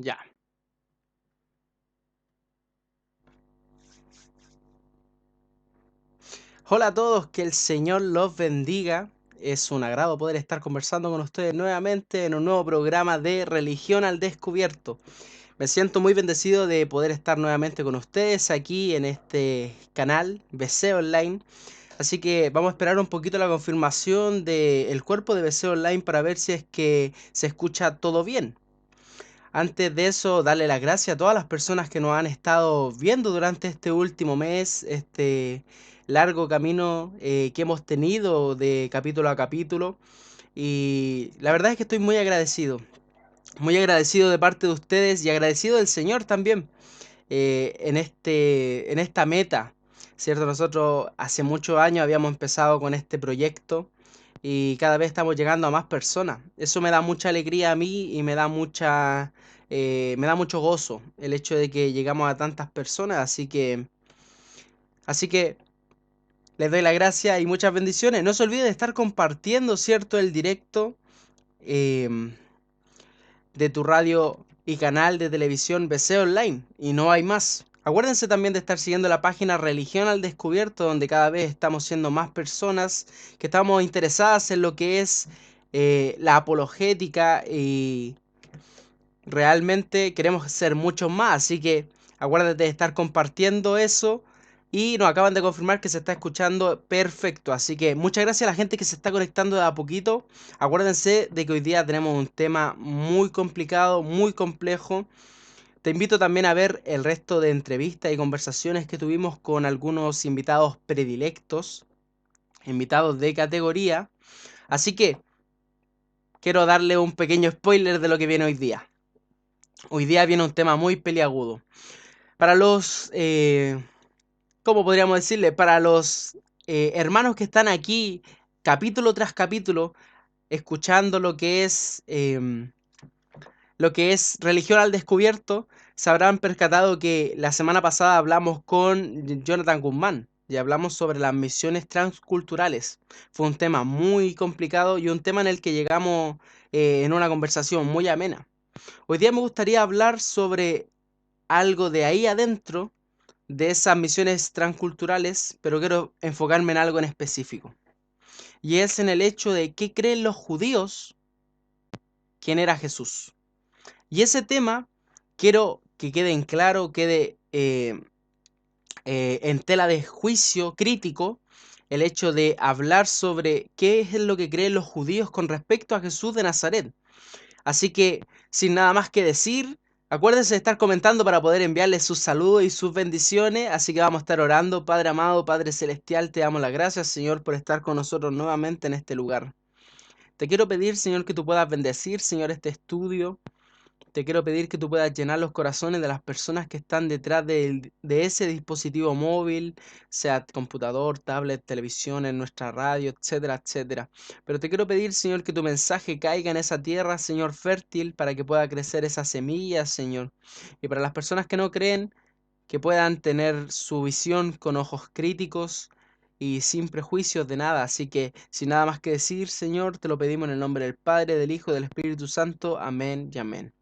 Ya. Hola a todos, que el Señor los bendiga. Es un agrado poder estar conversando con ustedes nuevamente en un nuevo programa de Religión al Descubierto. Me siento muy bendecido de poder estar nuevamente con ustedes aquí en este canal BC Online. Así que vamos a esperar un poquito la confirmación del cuerpo de BC Online para ver si es que se escucha todo bien. Antes de eso, darle las gracias a todas las personas que nos han estado viendo durante este último mes, este largo camino que hemos tenido de capítulo a capítulo. Y la verdad es que estoy muy agradecido de parte de ustedes y agradecido del Señor también en esta meta, ¿cierto? Nosotros hace muchos años habíamos empezado con este proyecto y cada vez estamos llegando a más personas. Eso me da mucha alegría a mí y me da mucho gozo el hecho de que llegamos a tantas personas, así que les doy la gracia y muchas bendiciones. No se olviden de estar compartiendo, ¿cierto? El directo em, de tu radio y canal de televisión BC Online. Y no hay más. Acuérdense también de estar siguiendo la página Religión al Descubierto, donde cada vez estamos siendo más personas que estamos interesadas en lo que es la apologética y realmente queremos ser muchos más. Así que acuérdate de estar compartiendo eso. Y nos acaban de confirmar que se está escuchando perfecto. Así que muchas gracias a la gente que se está conectando de a poquito. Acuérdense de que hoy día tenemos un tema muy complicado, muy complejo. Te invito también a ver el resto de entrevistas y conversaciones que tuvimos con algunos invitados predilectos, invitados de categoría. Así que quiero darle un pequeño spoiler de lo que viene hoy día. Hoy día viene un tema muy peliagudo. Para los, ¿cómo podríamos decirle? Para los hermanos que están aquí capítulo tras capítulo, escuchando lo que es Religión al Descubierto, se habrán percatado que la semana pasada hablamos con Jonathan Guzmán y hablamos sobre las misiones transculturales. Fue un tema muy complicado y un tema en el que llegamos en una conversación muy amena. Hoy día me gustaría hablar sobre algo de ahí adentro, de esas misiones transculturales, pero quiero enfocarme en algo en específico. Y es en el hecho de qué creen los judíos quién era Jesús. Y ese tema quiero que quede en claro, quede en tela de juicio crítico el hecho de hablar sobre qué es lo que creen los judíos con respecto a Jesús de Nazaret. Así que, sin nada más que decir, acuérdense de estar comentando para poder enviarles sus saludos y sus bendiciones. Así que vamos a estar orando. Padre amado, Padre celestial, te damos las gracias, Señor, por estar con nosotros nuevamente en este lugar. Te quiero pedir, Señor, que tú puedas bendecir, Señor, este estudio. Te quiero pedir que tú puedas llenar los corazones de las personas que están detrás de ese dispositivo móvil, sea computador, tablet, televisión, en nuestra radio, etcétera, etcétera. Pero te quiero pedir, Señor, que tu mensaje caiga en esa tierra, Señor, fértil, para que pueda crecer esa semilla, Señor. Y para las personas que no creen, que puedan tener su visión con ojos críticos y sin prejuicios de nada. Así que, sin nada más que decir, Señor, te lo pedimos en el nombre del Padre, del Hijo y del Espíritu Santo. Amén y amén.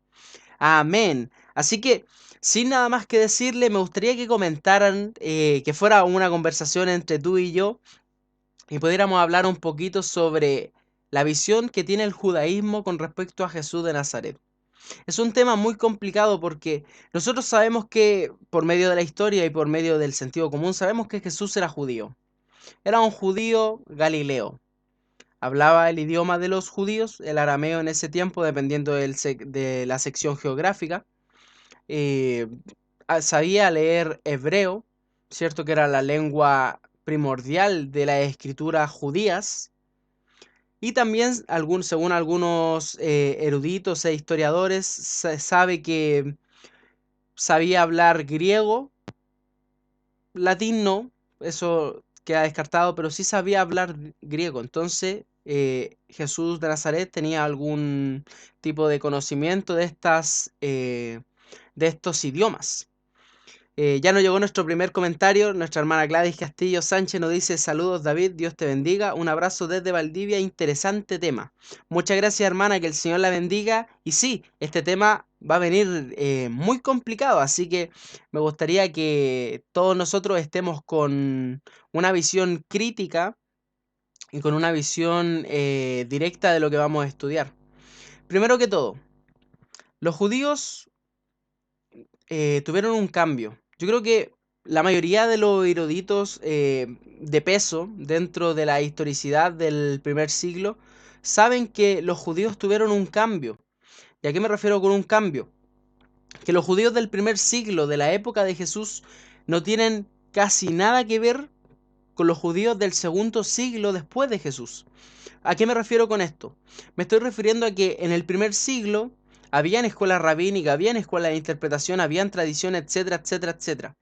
Amén. Así que, sin nada más que decirle, me gustaría que comentaran, que fuera una conversación entre tú y yo, y pudiéramos hablar un poquito sobre la visión que tiene el judaísmo con respecto a Jesús de Nazaret. Es un tema muy complicado porque nosotros sabemos que por medio de la historia y por medio del sentido común, sabemos que Jesús era judío. Era un judío galileo. Hablaba el idioma de los judíos, el arameo en ese tiempo, dependiendo de la sección geográfica. eh, Sabía leer hebreo, cierto que era la lengua primordial de las escrituras judías, y también según algunos eruditos e historiadores, se sabe que sabía hablar griego, latín no, eso queda descartado, pero sí sabía hablar griego. Entonces, Jesús de Nazaret tenía algún tipo de conocimiento de estos idiomas. Ya nos llegó nuestro primer comentario. Nuestra hermana Gladys Castillo Sánchez nos dice: saludos David, Dios te bendiga, un abrazo desde Valdivia, interesante tema. Muchas gracias, hermana, que el Señor la bendiga. Y sí, este tema va a venir muy complicado, así que me gustaría que todos nosotros estemos con una visión crítica y con una visión directa de lo que vamos a estudiar. Primero que todo, los judíos tuvieron un cambio. Yo creo que la mayoría de los eruditos de peso dentro de la historicidad del primer siglo saben que los judíos tuvieron un cambio. ¿Y a qué me refiero con un cambio? Que los judíos del primer siglo, de la época de Jesús, no tienen casi nada que ver con los judíos del segundo siglo después de Jesús. ¿A qué me refiero con esto? Me estoy refiriendo a que en el primer siglo habían escuelas rabínicas, habían escuelas de interpretación, habían tradiciones, etcétera, etcétera, etcétera.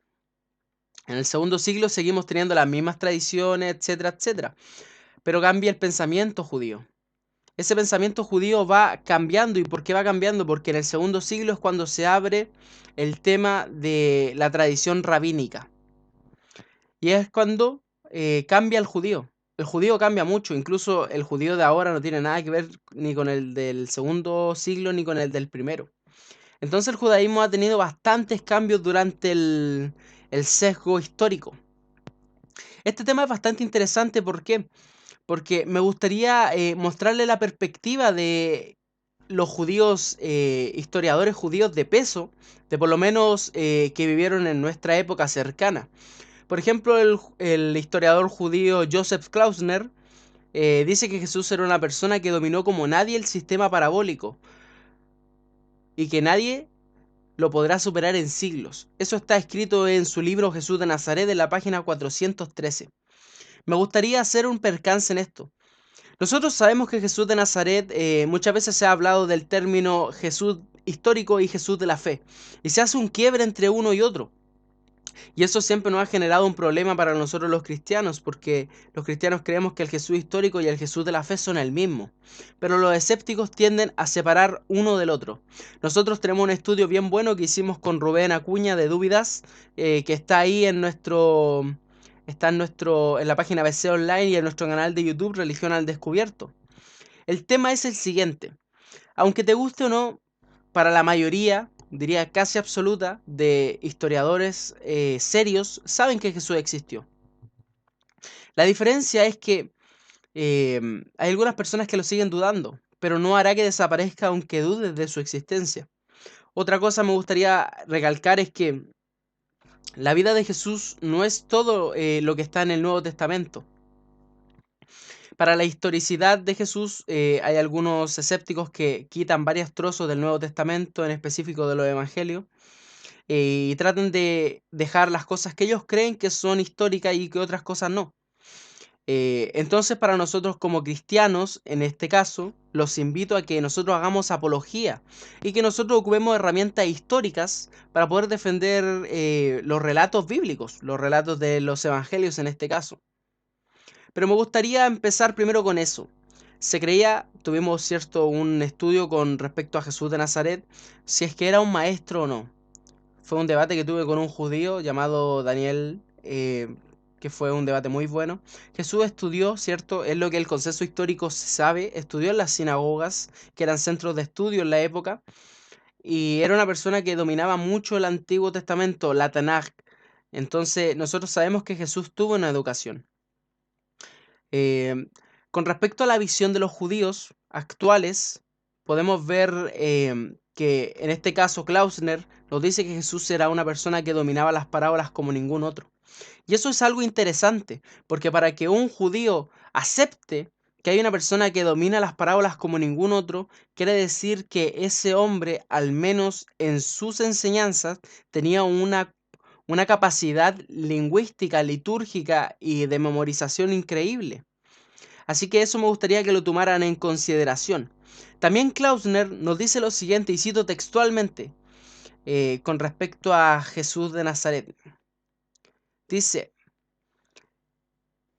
En el segundo siglo seguimos teniendo las mismas tradiciones, etcétera, etcétera. Pero cambia el pensamiento judío. Ese pensamiento judío va cambiando. ¿Y por qué va cambiando? Porque en el segundo siglo es cuando se abre el tema de la tradición rabínica. Y es cuando cambia el judío. El judío cambia mucho, incluso el judío de ahora no tiene nada que ver ni con el del segundo siglo ni con el del primero. Entonces el judaísmo ha tenido bastantes cambios durante el sesgo histórico. Este tema es bastante interesante, ¿por qué? Porque me gustaría mostrarle la perspectiva de los judíos, historiadores judíos de peso, de por lo menos que vivieron en nuestra época cercana. Por ejemplo, el historiador judío Joseph Klausner dice que Jesús era una persona que dominó como nadie el sistema parabólico y que nadie lo podrá superar en siglos. Eso está escrito en su libro Jesús de Nazaret, en la página 413. Me gustaría hacer un percance en esto. Nosotros sabemos que Jesús de Nazaret, muchas veces se ha hablado del término Jesús histórico y Jesús de la fe, y se hace un quiebre entre uno y otro. Y eso siempre nos ha generado un problema para nosotros los cristianos, porque los cristianos creemos que el Jesús histórico y el Jesús de la fe son el mismo. Pero los escépticos tienden a separar uno del otro. Nosotros tenemos un estudio bien bueno que hicimos con Rubén Acuña de Dúvidas, que está ahí en en la página BC Online y en nuestro canal de YouTube Religión al Descubierto. El tema es el siguiente. Aunque te guste o no, para la mayoría, diría casi absoluta, de historiadores serios, saben que Jesús existió. La diferencia es que hay algunas personas que lo siguen dudando, pero no hará que desaparezca aunque dudes de su existencia. Otra cosa me gustaría recalcar es que la vida de Jesús no es todo lo que está en el Nuevo Testamento. Para la historicidad de Jesús hay algunos escépticos que quitan varios trozos del Nuevo Testamento, en específico de los Evangelios, y tratan de dejar las cosas que ellos creen que son históricas y que otras cosas no. Entonces, para nosotros como cristianos, en este caso, los invito a que nosotros hagamos apología y que nosotros ocupemos herramientas históricas para poder defender los relatos bíblicos, los relatos de los evangelios en este caso. Pero me gustaría empezar primero con eso. Se creía, tuvimos un estudio con respecto a Jesús de Nazaret, si es que era un maestro o no. Fue un debate que tuve con un judío llamado Daniel, que fue un debate muy bueno. Jesús estudió, ¿cierto? Es lo que el consenso histórico se sabe, estudió en las sinagogas, que eran centros de estudio en la época, y era una persona que dominaba mucho el Antiguo Testamento, la Tanaj. Entonces, nosotros sabemos que Jesús tuvo una educación. Con respecto a la visión de los judíos actuales, podemos ver que en este caso Klausner nos dice que Jesús era una persona que dominaba las parábolas como ningún otro. Y eso es algo interesante, porque para que un judío acepte que hay una persona que domina las parábolas como ningún otro, quiere decir que ese hombre, al menos en sus enseñanzas, tenía una capacidad lingüística, litúrgica y de memorización increíble. Así que eso me gustaría que lo tomaran en consideración. También Klausner nos dice lo siguiente, y cito textualmente, con respecto a Jesús de Nazaret. Dice: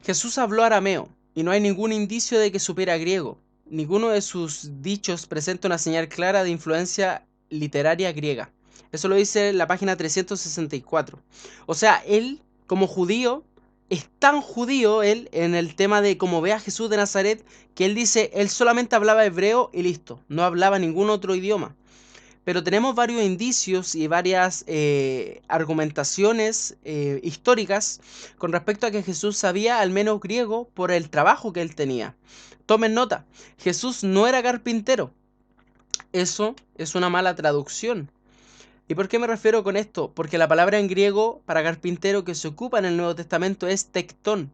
Jesús habló arameo, y no hay ningún indicio de que supiera griego. Ninguno de sus dichos presenta una señal clara de influencia literaria griega. Eso lo dice en la página 364. O sea, él, como judío, es tan judío él en el tema de cómo ve a Jesús de Nazaret, que él dice, él solamente hablaba hebreo y listo, no hablaba ningún otro idioma. Pero tenemos varios indicios y varias argumentaciones históricas con respecto a que Jesús sabía al menos griego por el trabajo que él tenía. Tomen nota, Jesús no era carpintero. Eso es una mala traducción. ¿Y por qué me refiero con esto? Porque la palabra en griego para carpintero que se ocupa en el Nuevo Testamento es tectón.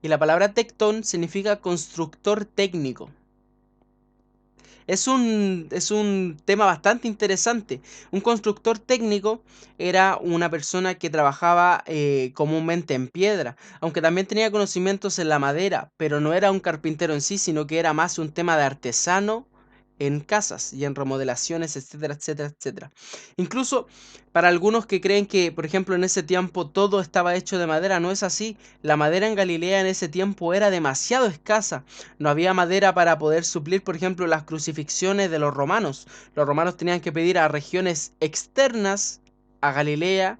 Y la palabra tectón significa constructor técnico. Es un tema bastante interesante. Un constructor técnico era una persona que trabajaba comúnmente en piedra, aunque también tenía conocimientos en la madera, pero no era un carpintero en sí, sino que era más un tema de artesano en casas y en remodelaciones, etcétera, etcétera, etcétera. Incluso para algunos que creen que, por ejemplo, en ese tiempo todo estaba hecho de madera, no es así. La madera en Galilea en ese tiempo era demasiado escasa. No había madera para poder suplir, por ejemplo, las crucifixiones de los romanos. Los romanos tenían que pedir a regiones externas a Galilea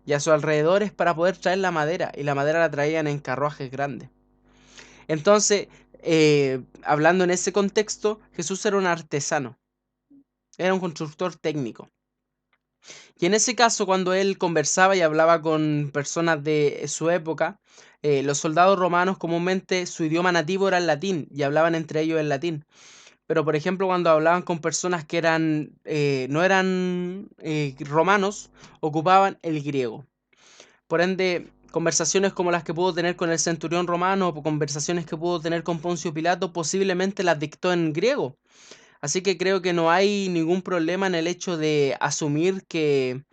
y a sus alrededores para poder traer la madera, y la madera la traían en carruajes grandes. Entonces, hablando en ese contexto, Jesús era un artesano, era un constructor técnico. Y en ese caso, cuando él conversaba y hablaba con personas de su época, los soldados romanos comúnmente su idioma nativo era el latín y hablaban entre ellos el latín. Pero por ejemplo, cuando hablaban con personas que no eran romanos, ocupaban el griego. Por ende, conversaciones como las que pudo tener con el centurión romano o conversaciones que pudo tener con Poncio Pilato posiblemente las dictó en griego. Así que creo que no hay ningún problema en el hecho de asumir que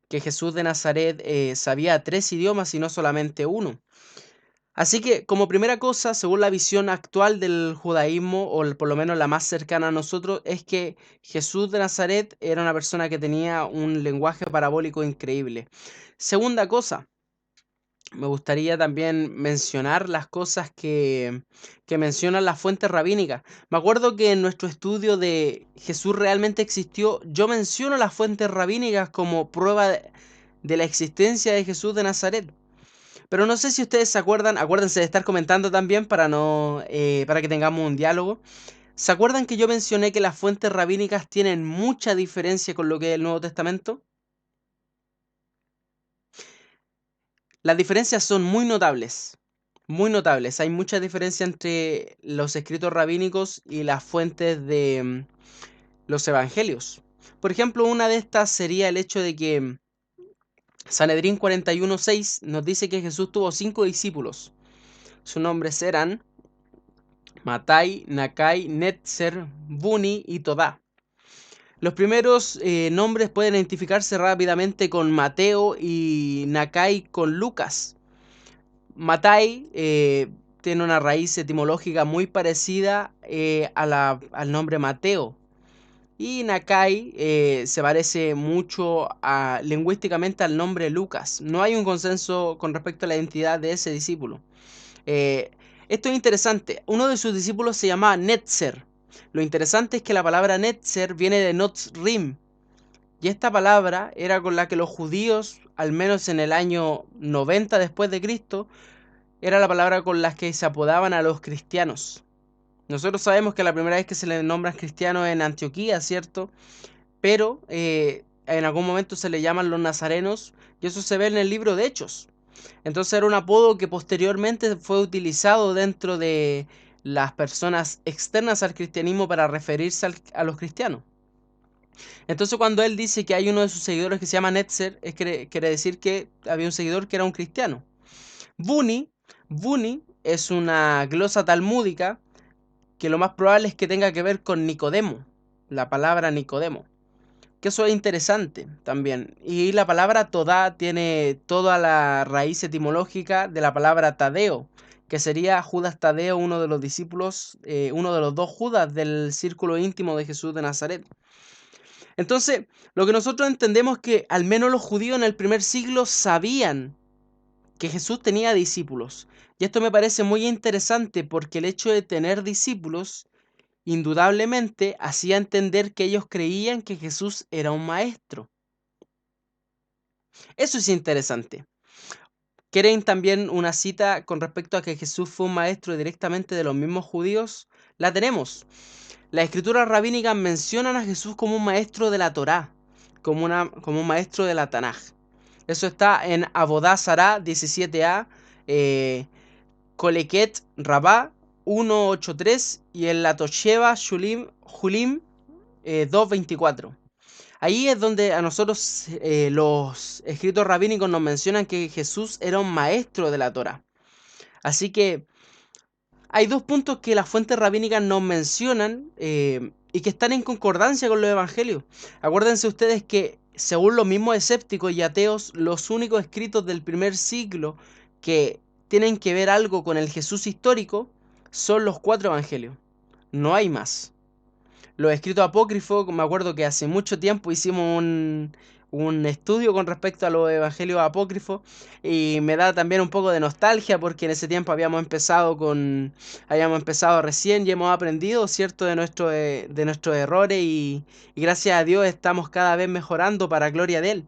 Jesús de Nazaret sabía 3 idiomas y no solamente uno. Así que, como primera cosa, según la visión actual del judaísmo, o por lo menos la más cercana a nosotros, es que Jesús de Nazaret era una persona que tenía un lenguaje parabólico increíble. Segunda cosa, me gustaría también mencionar las cosas que mencionan las fuentes rabínicas. Me acuerdo que en nuestro estudio de Jesús realmente existió, yo menciono las fuentes rabínicas como prueba de la existencia de Jesús de Nazaret. Pero no sé si ustedes se acuerdan, acuérdense de estar comentando también para no, para que tengamos un diálogo. ¿Se acuerdan que yo mencioné que las fuentes rabínicas tienen mucha diferencia con lo que es el Nuevo Testamento? Las diferencias son muy notables, muy notables. Hay mucha diferencia entre los escritos rabínicos y las fuentes de los evangelios. Por ejemplo, una de estas sería el hecho de que Sanedrín 41:6 nos dice que Jesús tuvo 5 discípulos. Sus nombres eran Matai, Nakai, Netzer, Buni y Todá. Los primeros nombres pueden identificarse rápidamente con Mateo y Nakai con Lucas. Matai tiene una raíz etimológica muy parecida al nombre Mateo. Y Nakai se parece mucho lingüísticamente al nombre Lucas. No hay un consenso con respecto a la identidad de ese discípulo. Eh, Esto es interesante. Uno de sus discípulos se llamaba Netzer. Lo interesante es que la palabra Netzer viene de Notzrim. Y esta palabra era con la que los judíos, al menos en el año 90 después de Cristo, era la palabra con la que se apodaban a los cristianos. Nosotros sabemos que la primera vez que se le nombran cristianos es en Antioquía, ¿cierto? Pero en algún momento se le llaman los nazarenos y eso se ve en el libro de Hechos. Entonces era un apodo que posteriormente fue utilizado dentro de las personas externas al cristianismo para referirse a los cristianos. Entonces cuando él dice que hay uno de sus seguidores que se llama Netzer, quiere decir que había un seguidor que era un cristiano. Buni, Buni es una glosa talmúdica que lo más probable es que tenga que ver con Nicodemo, la palabra Nicodemo. Que eso es interesante también. Y la palabra Todá tiene toda la raíz etimológica de la palabra Tadeo, que sería Judas Tadeo, uno de los discípulos, uno de los 2 Judas del círculo íntimo de Jesús de Nazaret. Entonces, lo que nosotros entendemos es que al menos los judíos en el primer siglo sabían que Jesús tenía discípulos. Y esto me parece muy interesante porque el hecho de tener discípulos indudablemente hacía entender que ellos creían que Jesús era un maestro. Eso es interesante. ¿Quieren también una cita con respecto a que Jesús fue un maestro directamente de los mismos judíos? La tenemos. Las escrituras rabínicas mencionan a Jesús como un maestro de la Torá, como un maestro de la Tanaj. Eso está en Abodá Sará 17a, Koleket Rabá 183 y en la Tosheba Julim 224. Ahí es donde a nosotros los escritos rabínicos nos mencionan que Jesús era un maestro de la Torá. Así que hay dos puntos que las fuentes rabínicas nos mencionan y que están en concordancia con los evangelios. Acuérdense ustedes que según los mismos escépticos y ateos, los únicos escritos del primer siglo que tienen que ver algo con el Jesús histórico son los 4 evangelios. No hay más. Los escritos apócrifos, me acuerdo que hace mucho tiempo hicimos un estudio con respecto a los evangelios apócrifos y me da también un poco de nostalgia porque en ese tiempo habíamos empezado recién y hemos aprendido, ¿cierto?, de nuestros errores y gracias a Dios estamos cada vez mejorando para gloria de Él.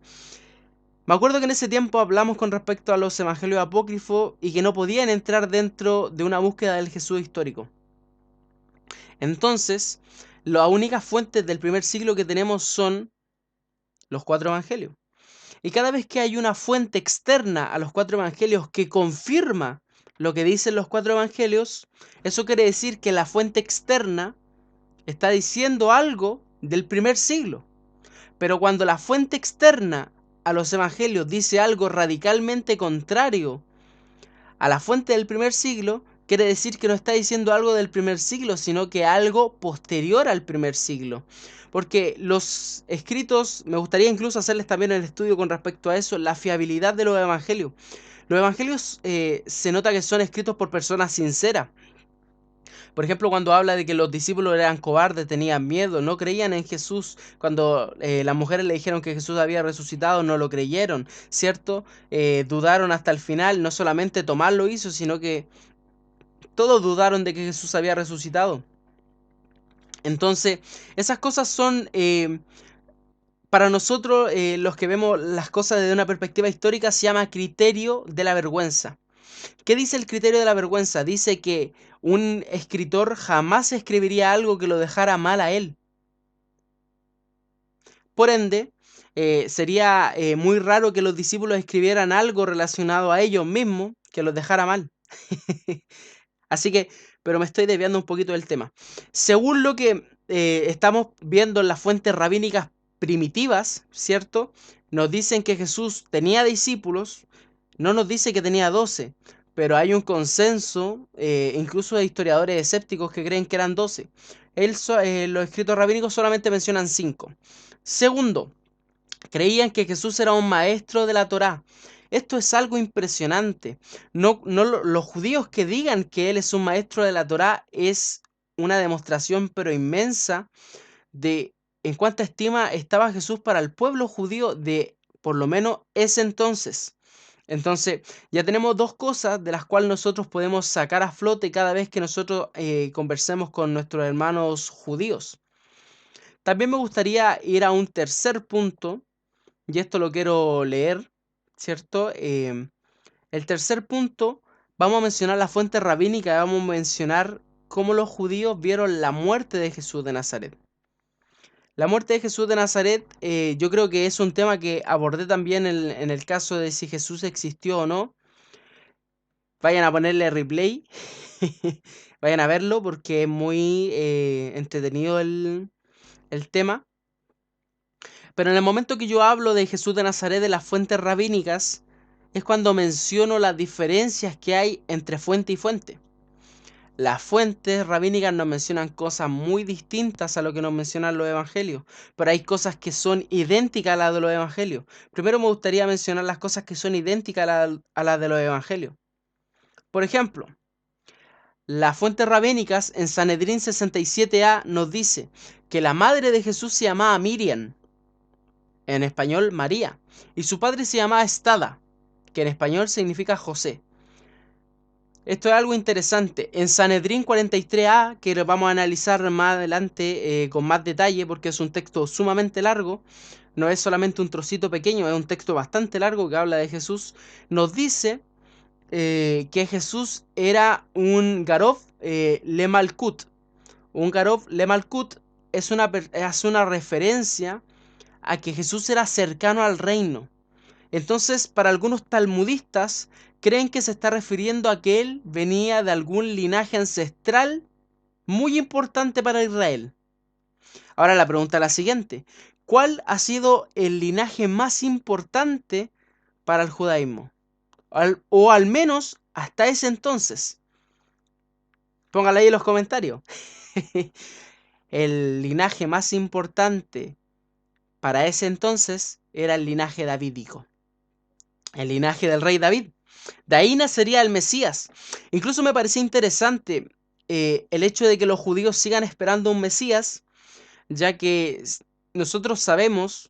Me acuerdo que en ese tiempo hablamos con respecto a los evangelios apócrifos y que no podían entrar dentro de una búsqueda del Jesús histórico. Entonces, las únicas fuentes del primer siglo que tenemos son los 4 evangelios. Y cada vez que hay una fuente externa a los 4 evangelios que confirma lo que dicen los 4 evangelios, eso quiere decir que la fuente externa está diciendo algo del primer siglo. Pero cuando la fuente externa a los evangelios dice algo radicalmente contrario a la fuente del primer siglo, quiere decir que no está diciendo algo del primer siglo, sino que algo posterior al primer siglo. Porque los escritos, me gustaría incluso hacerles también el estudio con respecto a eso, la fiabilidad de los evangelios. Los evangelios se nota que son escritos por personas sinceras. Por ejemplo, cuando habla de que los discípulos eran cobardes, tenían miedo, no creían en Jesús. Cuando las mujeres le dijeron que Jesús había resucitado, no lo creyeron, ¿cierto? Dudaron hasta el final, no solamente Tomás lo hizo, sino que todos dudaron de que Jesús había resucitado. Entonces, esas cosas son, para nosotros, los que vemos las cosas desde una perspectiva histórica, se llama criterio de la vergüenza. ¿Qué dice el criterio de la vergüenza? Dice que un escritor jamás escribiría algo que lo dejara mal a él. Por ende, sería muy raro que los discípulos escribieran algo relacionado a ellos mismos que los dejara mal. Así que, pero me estoy desviando un poquito del tema. Según lo que estamos viendo en las fuentes rabínicas primitivas, ¿cierto? Nos dicen que Jesús tenía discípulos, no nos dice que tenía 12, pero hay un consenso, incluso de historiadores escépticos que creen que eran 12. Los escritos rabínicos solamente mencionan 5. Segundo, creían que Jesús era un maestro de la Torá. Esto es algo impresionante. Los judíos que digan que él es un maestro de la Torá es una demostración pero inmensa de en cuánta estima estaba Jesús para el pueblo judío de por lo menos ese entonces. Entonces, ya tenemos dos cosas de las cuales nosotros podemos sacar a flote cada vez que nosotros conversemos con nuestros hermanos judíos. También me gustaría ir a un tercer punto, y esto lo quiero leer, ¿cierto? El tercer punto, vamos a mencionar la fuente rabínica, vamos a mencionar cómo los judíos vieron la muerte de Jesús de Nazaret. La muerte de Jesús de Nazaret, yo creo que es un tema que abordé también en el caso de si Jesús existió o no. Vayan a ponerle replay, vayan a verlo porque es muy entretenido el tema. Pero en el momento que yo hablo de Jesús de Nazaret de las fuentes rabínicas, es cuando menciono las diferencias que hay entre fuente y fuente. Las fuentes rabínicas nos mencionan cosas muy distintas a lo que nos mencionan los evangelios, pero hay cosas que son idénticas a las de los evangelios. Primero me gustaría mencionar las cosas que son idénticas a las de los evangelios. Por ejemplo, las fuentes rabínicas en Sanedrín 67a nos dice que la madre de Jesús se llamaba Miriam, en español María, y su padre se llamaba Estada, que en español significa José. Esto es algo interesante. En Sanedrín 43a, que lo vamos a analizar más adelante con más detalle porque es un texto sumamente largo, no es solamente un trocito pequeño, es un texto bastante largo que habla de Jesús, nos dice que Jesús era un Garov Le Malkut. Un Garov Le Malkut es una referencia a que Jesús era cercano al reino. Entonces, para algunos talmudistas, creen que se está refiriendo a que él venía de algún linaje ancestral muy importante para Israel. Ahora la pregunta es la siguiente: ¿cuál ha sido el linaje más importante para el judaísmo? O al menos hasta ese entonces. Póngala ahí en los comentarios. El linaje más importante para ese entonces era el linaje davídico, el linaje del rey David. De ahí nacería el Mesías. Incluso me parecía interesante el hecho de que los judíos sigan esperando un Mesías, ya que nosotros sabemos,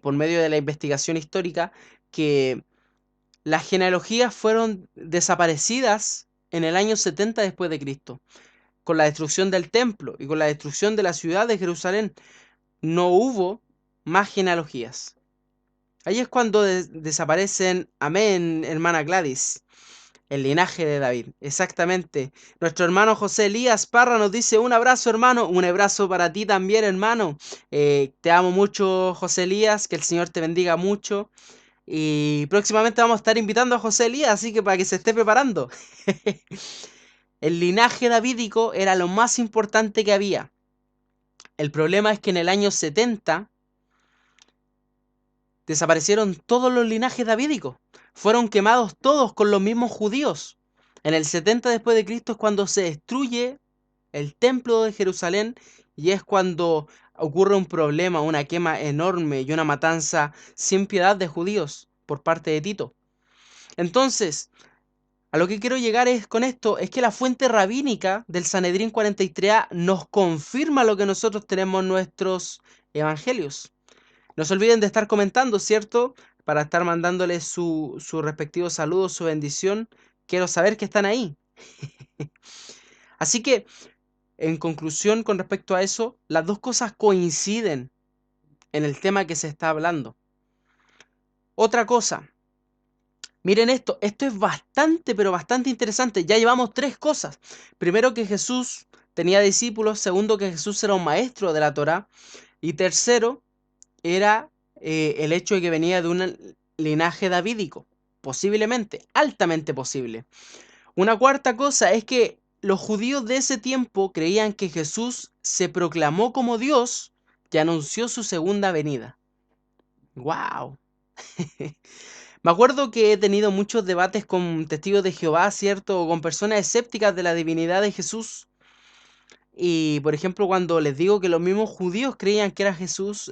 por medio de la investigación histórica, que las genealogías fueron desaparecidas en el año 70 después de Cristo. Con la destrucción del templo y con la destrucción de la ciudad de Jerusalén, no hubo más genealogías. Ahí es cuando desaparecen, amén, hermana Gladys, el linaje de David. Exactamente. Nuestro hermano José Elías Parra nos dice: un abrazo, hermano, un abrazo para ti también, hermano. Te amo mucho, José Elías, que el Señor te bendiga mucho. Y próximamente vamos a estar invitando a José Elías, así que para que se esté preparando. El linaje davídico era lo más importante que había. El problema es que en el año 70 desaparecieron todos los linajes davídicos. Fueron quemados todos con los mismos judíos. En el 70 después de Cristo es cuando se destruye el templo de Jerusalén y es cuando ocurre un problema, una quema enorme y una matanza sin piedad de judíos por parte de Tito. Entonces, a lo que quiero llegar con esto es que la fuente rabínica del Sanedrín 43a nos confirma lo que nosotros tenemos en nuestros evangelios. No se olviden de estar comentando, ¿cierto? Para estar mandándoles su respectivo saludo, su bendición. Quiero saber que están ahí. Así que, en conclusión con respecto a eso, las dos cosas coinciden en el tema que se está hablando. Otra cosa, miren esto es bastante, pero bastante interesante. Ya llevamos tres cosas. Primero, que Jesús tenía discípulos. Segundo, que Jesús era un maestro de la Torá. Y tercero, era el hecho de que venía de un linaje davídico. Posiblemente, altamente posible. Una cuarta cosa es que los judíos de ese tiempo creían que Jesús se proclamó como Dios y anunció su segunda venida. ¡Wow! Me acuerdo que he tenido muchos debates con testigos de Jehová, ¿cierto? O con personas escépticas de la divinidad de Jesús. Y, por ejemplo, cuando les digo que los mismos judíos creían que era Jesús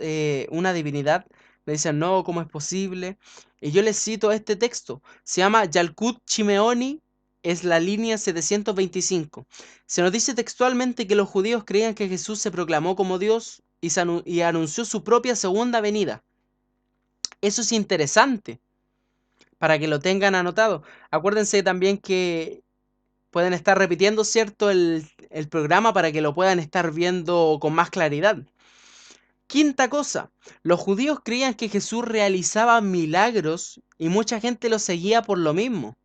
una divinidad, me dicen: no, ¿cómo es posible? Y yo les cito este texto. Se llama Yalkut Chimeoni, es la línea 725. Se nos dice textualmente que los judíos creían que Jesús se proclamó como Dios y anunció su propia segunda venida. Eso es interesante, para que lo tengan anotado. Acuérdense también que pueden estar repitiendo, ¿cierto?, el programa para que lo puedan estar viendo con más claridad. Quinta cosa, los judíos creían que Jesús realizaba milagros y mucha gente lo seguía por lo mismo.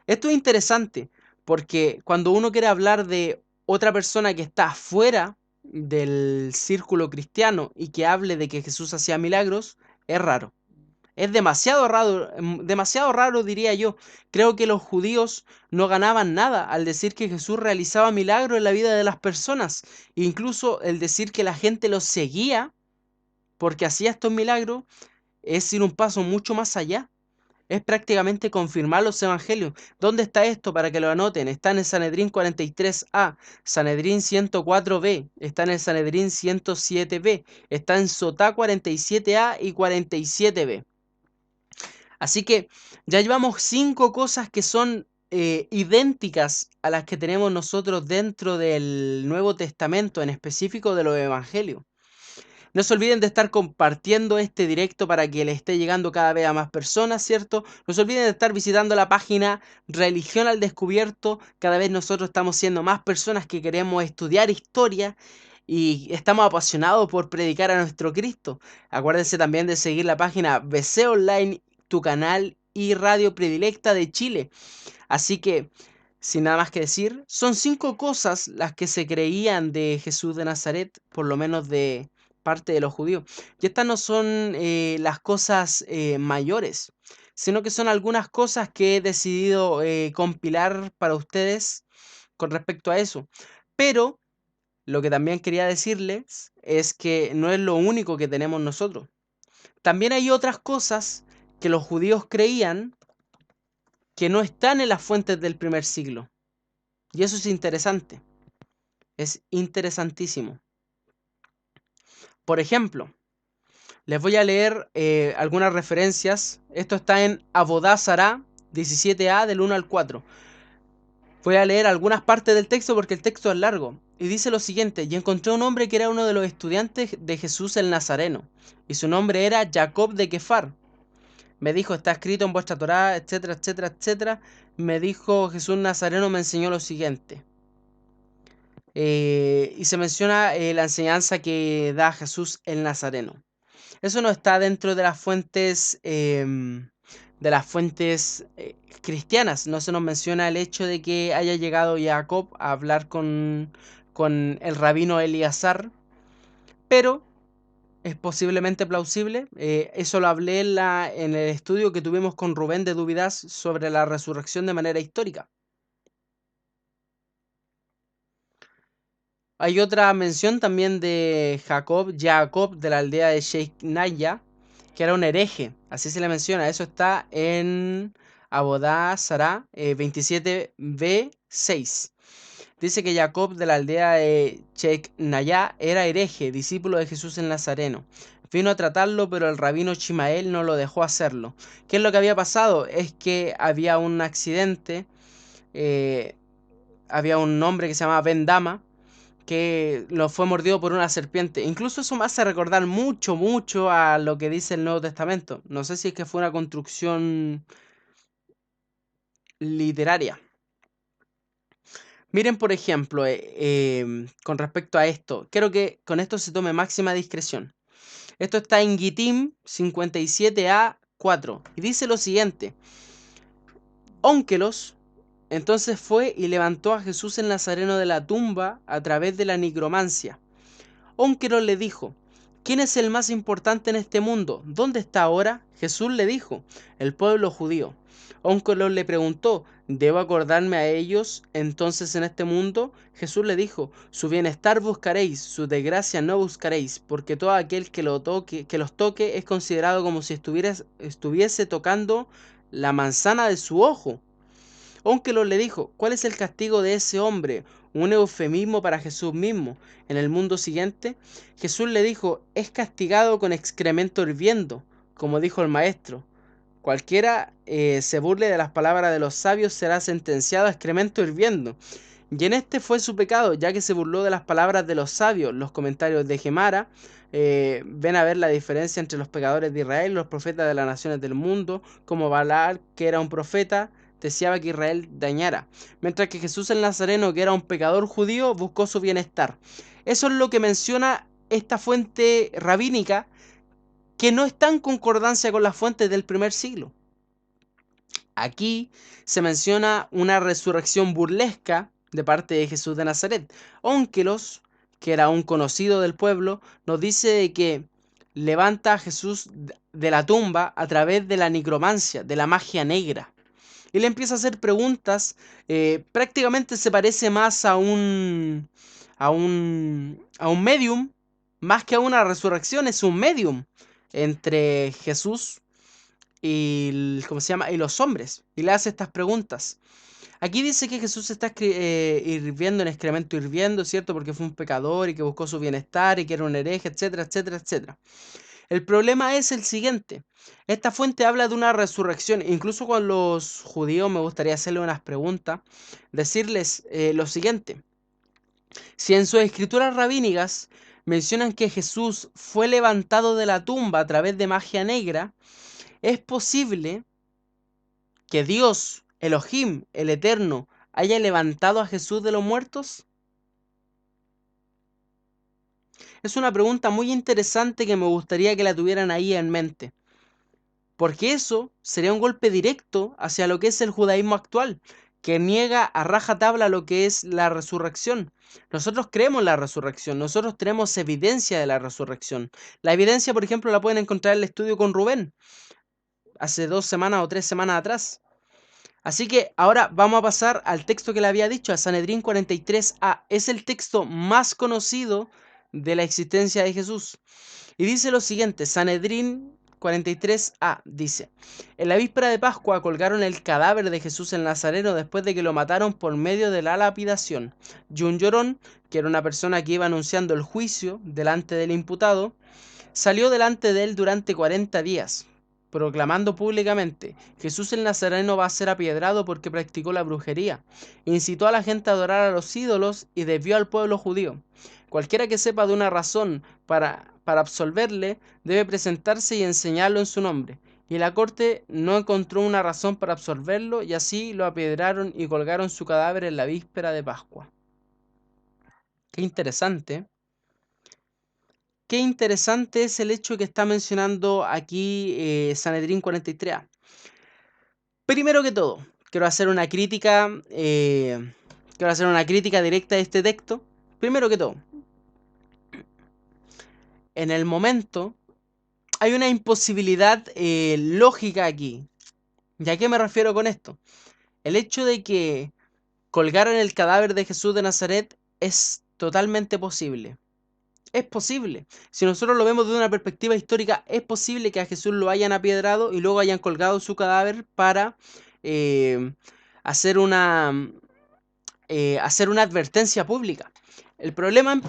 Esto es interesante porque cuando uno quiere hablar de otra persona que está fuera del círculo cristiano y que hable de que Jesús hacía milagros, es raro. Es demasiado raro, diría yo. Creo que los judíos no ganaban nada al decir que Jesús realizaba milagros en la vida de las personas. Incluso el decir que la gente los seguía porque hacía estos milagros es ir un paso mucho más allá. Es prácticamente confirmar los evangelios. ¿Dónde está esto? Para que lo anoten. Está en el Sanedrín 43a, Sanedrín 104b, está en el Sanedrín 107b, está en Sotá 47a y 47b. Así que ya llevamos 5 cosas que son idénticas a las que tenemos nosotros dentro del Nuevo Testamento, en específico de los Evangelios. No se olviden de estar compartiendo este directo para que le esté llegando cada vez a más personas, ¿cierto? No se olviden de estar visitando la página Religión al Descubierto. Cada vez nosotros estamos siendo más personas que queremos estudiar historia y estamos apasionados por predicar a nuestro Cristo. Acuérdense también de seguir la página BC Online, tu canal y radio predilecta de Chile. Así que, sin nada más que decir, son 5 cosas las que se creían de Jesús de Nazaret, por lo menos de parte de los judíos. Y estas no son las cosas mayores, sino que son algunas cosas que he decidido compilar para ustedes con respecto a eso. Pero lo que también quería decirles es que no es lo único que tenemos nosotros. También hay otras cosas que los judíos creían que no están en las fuentes del primer siglo. Y eso es interesante. Es interesantísimo. Por ejemplo, les voy a leer algunas referencias. Esto está en Abodá Sará 17a del 1 al 4. Voy a leer algunas partes del texto porque el texto es largo. Y dice lo siguiente: y encontré un hombre que era uno de los estudiantes de Jesús el Nazareno, y su nombre era Jacob de Kefar. Me dijo, está escrito en vuestra Torá, etcétera, etcétera, etcétera. Me dijo Jesús Nazareno, me enseñó lo siguiente. Y se menciona la enseñanza que da Jesús el Nazareno. Eso no está dentro de las fuentes cristianas. No se nos menciona el hecho de que haya llegado Jacob a hablar con el rabino Eleazar, pero es posiblemente plausible. Eso lo hablé en el estudio que tuvimos con Rubén de Dubidas sobre la resurrección de manera histórica. Hay otra mención también de Jacob de la aldea de Sheikh Naya, que era un hereje, así se le menciona. Eso está en Abodá Sará 27b6. Dice que Jacob de la aldea de Sheikh Naya era hereje, discípulo de Jesús el Nazareno. Vino a tratarlo, pero el rabino Chimael no lo dejó hacerlo. ¿Qué es lo que había pasado? Es que había un accidente, había un hombre que se llamaba Ben Dama, que lo fue mordido por una serpiente. Incluso eso me hace recordar mucho, mucho a lo que dice el Nuevo Testamento. No sé si es que fue una construcción literaria. Miren, por ejemplo, con respecto a esto, quiero que con esto se tome máxima discreción. Esto está en Gitim 57a4 y dice lo siguiente: Ónkelos entonces fue y levantó a Jesús el Nazareno de la tumba a través de la nigromancia. Ónquelos le dijo: ¿quién es el más importante en este mundo? ¿Dónde está ahora? Jesús le dijo: el pueblo judío. Ónquelos le preguntó: ¿debo acordarme a ellos entonces en este mundo? Jesús le dijo: su bienestar buscaréis, su desgracia no buscaréis, porque todo aquel que los toque es considerado como si estuviese tocando la manzana de su ojo. Ónkelos le dijo: ¿cuál es el castigo de ese hombre? Un eufemismo para Jesús mismo. En el mundo siguiente, Jesús le dijo: es castigado con excremento hirviendo, como dijo el maestro. Cualquiera se burle de las palabras de los sabios será sentenciado a excremento hirviendo. Y en este fue su pecado, ya que se burló de las palabras de los sabios. Los comentarios de Gemara ven a ver la diferencia entre los pecadores de Israel y los profetas de las naciones del mundo, como Balaal, que era un profeta, deseaba que Israel dañara, mientras que Jesús el Nazareno, que era un pecador judío, buscó su bienestar. Eso es lo que menciona esta fuente rabínica, que no está en concordancia con las fuentes del primer siglo. Aquí se menciona una resurrección burlesca de parte de Jesús de Nazaret. Ónkelos, que era un conocido del pueblo, nos dice de que levanta a Jesús de la tumba a través de la nigromancia, de la magia negra. Y le empieza a hacer preguntas. Prácticamente se parece más a un medium, más que a una resurrección, es un medium entre Jesús y, ¿cómo se llama?, y los hombres. Y le hace estas preguntas. Aquí dice que Jesús está hirviendo en excremento hirviendo, ¿cierto? Porque fue un pecador y que buscó su bienestar y que era un hereje, etcétera, etcétera, etcétera. El problema es el siguiente. Esta fuente habla de una resurrección. Incluso con los judíos me gustaría hacerle unas preguntas. Decirles lo siguiente. Si en sus escrituras rabínicas mencionan que Jesús fue levantado de la tumba a través de magia negra, ¿es posible que Dios, Elohim, el Eterno, haya levantado a Jesús de los muertos? Es una pregunta muy interesante que me gustaría que la tuvieran ahí en mente, porque eso sería un golpe directo hacia lo que es el judaísmo actual, que niega a rajatabla lo que es la resurrección. Nosotros creemos en la resurrección, nosotros tenemos evidencia de la resurrección. La evidencia, por ejemplo, la pueden encontrar en el estudio con Rubén, hace 2 semanas o 3 semanas atrás. Así que ahora vamos a pasar al texto que le había dicho, a Sanedrín 43a. Es el texto más conocido de la existencia de Jesús. Y dice lo siguiente, Sanedrín 43a dice: en la víspera de Pascua colgaron el cadáver de Jesús el Nazareno después de que lo mataron por medio de la lapidación. Y un llorón, que era una persona que iba anunciando el juicio delante del imputado, salió delante de él durante 40 días, proclamando públicamente: Jesús el Nazareno va a ser apiedrado porque practicó la brujería, incitó a la gente a adorar a los ídolos y desvió al pueblo judío. Cualquiera que sepa de una razón para absolverle, debe presentarse y enseñarlo en su nombre. Y la corte no encontró una razón para absolverlo, y así lo apiedraron y colgaron su cadáver en la víspera de Pascua. Qué interesante. Qué interesante es el hecho que está mencionando aquí Sanedrín 43a. Primero que todo, quiero hacer una crítica, directa de este texto. Primero que todo, en el momento hay una imposibilidad lógica aquí. ¿Y a qué me refiero con esto? El hecho de que colgaran el cadáver de Jesús de Nazaret es totalmente posible. Es posible. Si nosotros lo vemos desde una perspectiva histórica, es posible que a Jesús lo hayan apiedrado y luego hayan colgado su cadáver para eh, hacer hacer una advertencia pública. El problema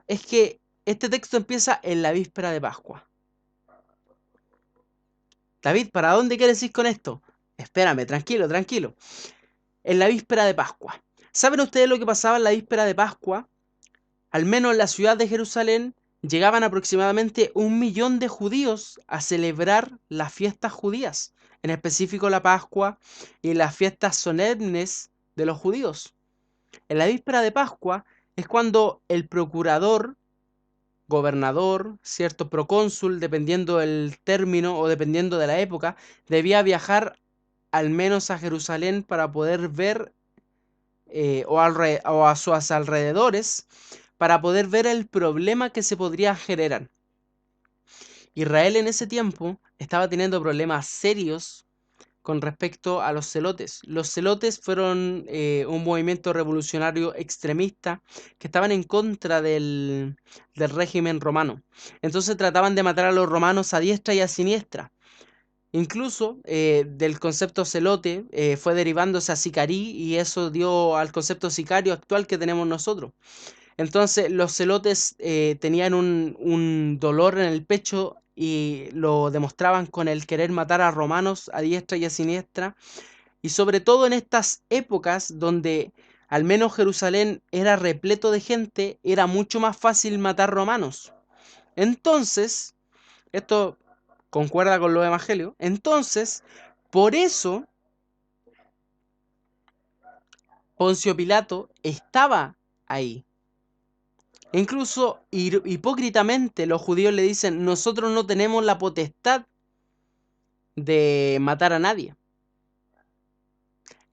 es que este texto empieza en la víspera de Pascua. David, ¿para dónde quieres ir con esto? Espérame, tranquilo, tranquilo. En la víspera de Pascua. ¿Saben ustedes lo que pasaba en la víspera de Pascua? Al menos en la ciudad de Jerusalén llegaban aproximadamente 1 millón de judíos a celebrar las fiestas judías, en específico la Pascua y las fiestas solemnes de los judíos. En la víspera de Pascua es cuando el procurador, gobernador, cierto procónsul, dependiendo del término o dependiendo de la época, debía viajar al menos a Jerusalén para poder ver o a sus alrededores, para poder ver el problema que se podría generar. Israel en ese tiempo estaba teniendo problemas serios con respecto a los celotes. Los celotes fueron un movimiento revolucionario extremista que estaban en contra del régimen romano. Entonces trataban de matar a los romanos a diestra y a siniestra. Incluso del concepto celote fue derivándose a sicarí, y eso dio al concepto sicario actual que tenemos nosotros. Entonces los celotes tenían un dolor en el pecho y lo demostraban con el querer matar a romanos a diestra y a siniestra. Y sobre todo en estas épocas donde al menos Jerusalén era repleto de gente, era mucho más fácil matar romanos. Entonces, esto concuerda con los evangelios. Entonces, por eso Poncio Pilato estaba ahí. Incluso hipócritamente los judíos le dicen: nosotros no tenemos la potestad de matar a nadie.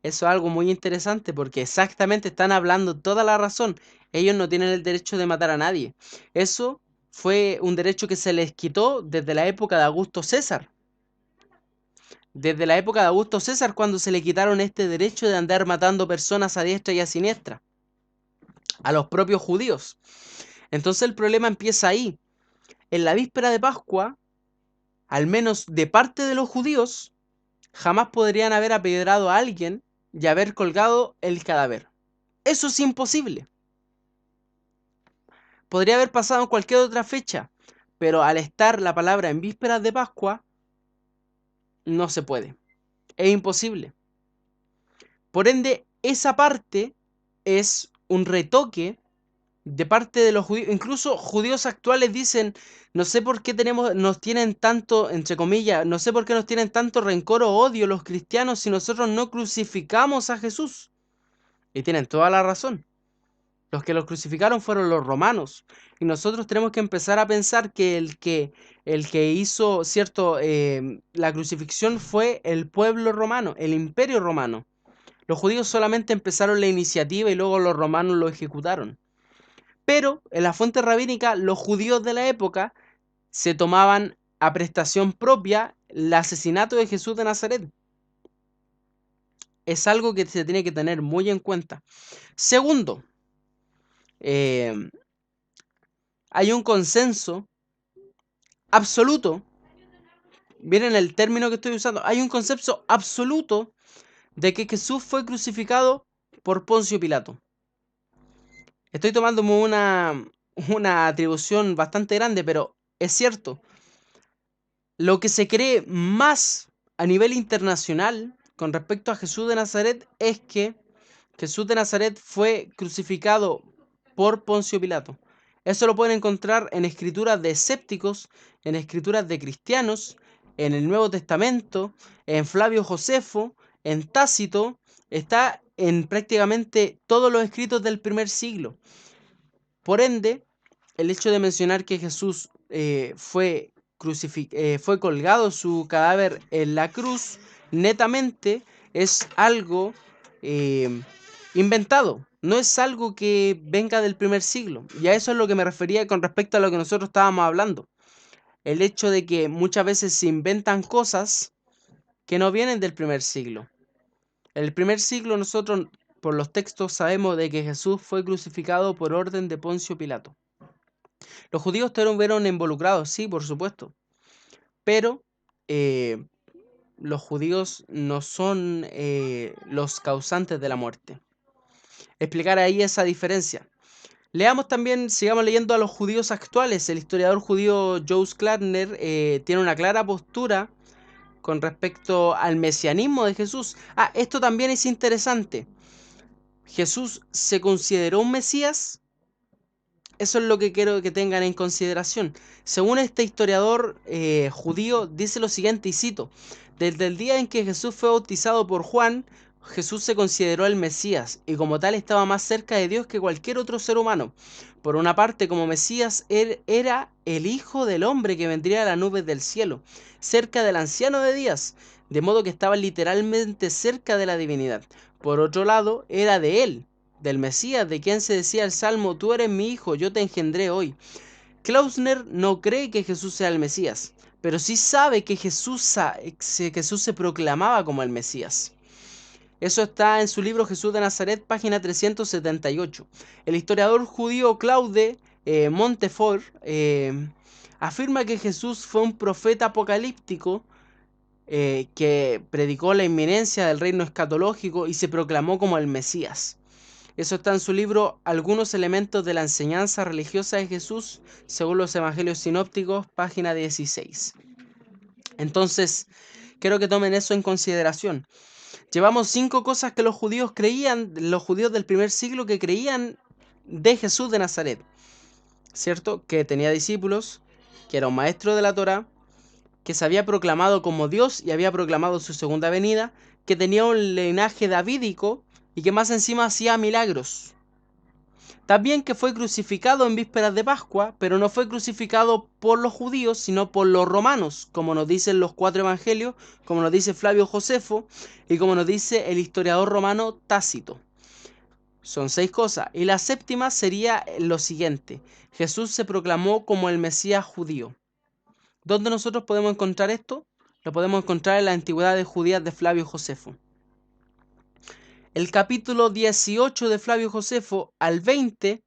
Eso es algo muy interesante porque exactamente están hablando toda la razón. Ellos no tienen el derecho de matar a nadie. Eso fue un derecho que se les quitó desde la época de Augusto César. Desde la época de Augusto César, cuando se le quitaron este derecho de andar matando personas a diestra y a siniestra, a los propios judíos. Entonces el problema empieza ahí. En la víspera de Pascua, al menos de parte de los judíos, jamás podrían haber apedreado a alguien y haber colgado el cadáver. Eso es imposible. Podría haber pasado en cualquier otra fecha, pero al estar la palabra en vísperas de Pascua, no se puede. Es imposible. Por ende, esa parte es un retoque de parte de los judíos. Incluso judíos actuales dicen: no sé por qué nos tienen tanto, entre comillas, no sé por qué nos tienen tanto rencor o odio los cristianos si nosotros no crucificamos a Jesús. Y tienen toda la razón. Los que los crucificaron fueron los romanos. Y nosotros tenemos que empezar a pensar que el que hizo, cierto, la crucifixión fue el pueblo romano, el imperio romano. Los judíos solamente empezaron la iniciativa y luego los romanos lo ejecutaron. Pero en la fuente rabínica, los judíos de la época se tomaban a prestación propia el asesinato de Jesús de Nazaret. Es algo que se tiene que tener muy en cuenta. Segundo, hay un consenso absoluto, miren el término que estoy usando, hay un consenso absoluto de que Jesús fue crucificado por Poncio Pilato. Estoy tomándome una atribución bastante grande, pero es cierto. Lo que se cree más a nivel internacional con respecto a Jesús de Nazaret es que Jesús de Nazaret fue crucificado por Poncio Pilato. Eso lo pueden encontrar en escrituras de escépticos, en escrituras de cristianos, en el Nuevo Testamento, en Flavio Josefo, en Tácito, está en prácticamente todos los escritos del primer siglo. Por ende, el hecho de mencionar que Jesús fue colgado su cadáver en la cruz, netamente es algo inventado, no es algo que venga del primer siglo. Y a eso es lo que me refería con respecto a lo que nosotros estábamos hablando. El hecho de que muchas veces se inventan cosas que no vienen del primer siglo. En el primer siglo nosotros, por los textos, sabemos de que Jesús fue crucificado por orden de Poncio Pilato. Los judíos estuvieron involucrados, sí, por supuesto, pero los judíos no son los causantes de la muerte. Explicar ahí esa diferencia. Leamos también, sigamos leyendo a los judíos actuales. El historiador judío Joseph Klarner tiene una clara postura con respecto al mesianismo de Jesús. Esto también es interesante. ¿Jesús se consideró un Mesías? Eso es lo que quiero que tengan en consideración. Según este historiador judío, dice lo siguiente, y cito: desde el día en que Jesús fue bautizado por Juan, Jesús se consideró el Mesías, y como tal estaba más cerca de Dios que cualquier otro ser humano. Por una parte, como Mesías, él era el Hijo del Hombre que vendría de las nubes del cielo, cerca del anciano de días, de modo que estaba literalmente cerca de la divinidad. Por otro lado, era de él, del Mesías, de quien se decía el Salmo: tú eres mi hijo, yo te engendré hoy. Klausner no cree que Jesús sea el Mesías, pero sí sabe que Jesús se proclamaba como el Mesías. Eso está en su libro Jesús de Nazaret, página 378. El historiador judío Claude Montefort afirma que Jesús fue un profeta apocalíptico que predicó la inminencia del reino escatológico y se proclamó como el Mesías. Eso está en su libro Algunos elementos de la enseñanza religiosa de Jesús, según los evangelios sinópticos, página 16. Entonces, quiero que tomen eso en consideración. Llevamos 5 cosas que los judíos creían, los judíos del primer siglo que creían de Jesús de Nazaret. ¿Cierto? Que tenía discípulos, que era un maestro de la Torá, que se había proclamado como Dios y había proclamado su segunda venida, que tenía un linaje davídico y que más encima hacía milagros. También que fue crucificado en vísperas de Pascua, pero no fue crucificado por los judíos, sino por los romanos, como nos dicen los 4 evangelios, como nos dice Flavio Josefo y como nos dice el historiador romano Tácito. Son 6 cosas. Y la séptima sería lo siguiente: Jesús se proclamó como el Mesías judío. ¿Dónde nosotros podemos encontrar esto? Lo podemos encontrar en las Antigüedades Judías de Flavio Josefo. El capítulo 18 de Flavio Josefo al 20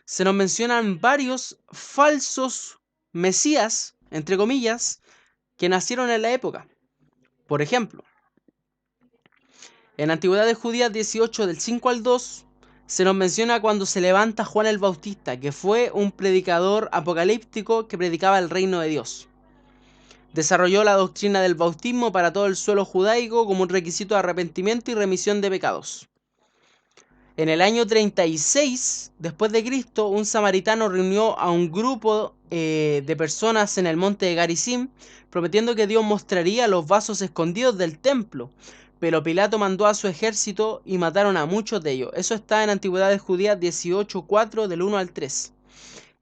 se nos mencionan varios falsos mesías, entre comillas, que nacieron en la época. Por ejemplo, en Antigüedades Judías 18 del 5 al 2 se nos menciona cuando se levanta Juan el Bautista, que fue un predicador apocalíptico que predicaba el reino de Dios. Desarrolló la doctrina del bautismo para todo el suelo judaico como un requisito de arrepentimiento y remisión de pecados. En el año 36 después de Cristo, un samaritano reunió a un grupo de personas en el monte de Garizim, prometiendo que Dios mostraría los vasos escondidos del templo. pero Pilato mandó a su ejército y mataron a muchos de ellos. Eso está en Antigüedades Judías 18:4 del 1 al 3.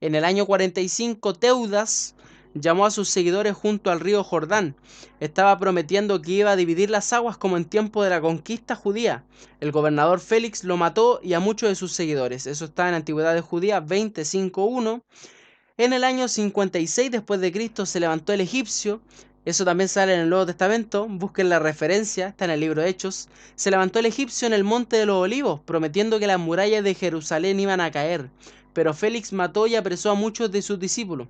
En el año 45, Teudas llamó a sus seguidores junto al río Jordán. Estaba prometiendo que iba a dividir las aguas como en tiempo de la conquista judía. El gobernador Félix lo mató y a muchos de sus seguidores. Eso está en Antigüedades Judías 25:1. En el año 56 después de Cristo se levantó el egipcio. Eso también sale en el Nuevo Testamento. Busquen la referencia, está en el libro de Hechos. Se levantó el egipcio en el monte de los olivos, prometiendo que las murallas de Jerusalén iban a caer. Pero Félix mató y apresó a muchos de sus discípulos.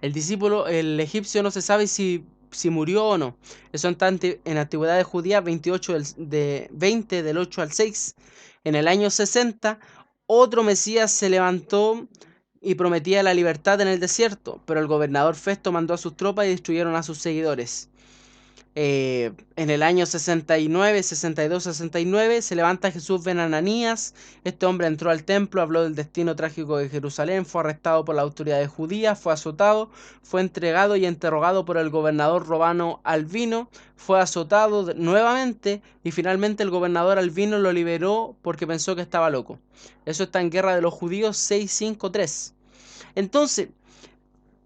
El egipcio no se sabe si murió o no. Eso está en Antigüedades Judías 20 del 8 al 6. En el año 60, otro Mesías se levantó y prometía la libertad en el desierto, pero el gobernador Festo mandó a sus tropas y destruyeron a sus seguidores. En el año 69, 62, 69 se levanta Jesús ben Ananías. Este hombre entró al templo, habló del destino trágico de Jerusalén, fue arrestado por las autoridades judías, fue azotado, fue entregado y interrogado por el gobernador romano Albino, fue azotado nuevamente y finalmente el gobernador Albino lo liberó porque pensó que estaba loco. Eso está en Guerra de los Judíos 653. Entonces,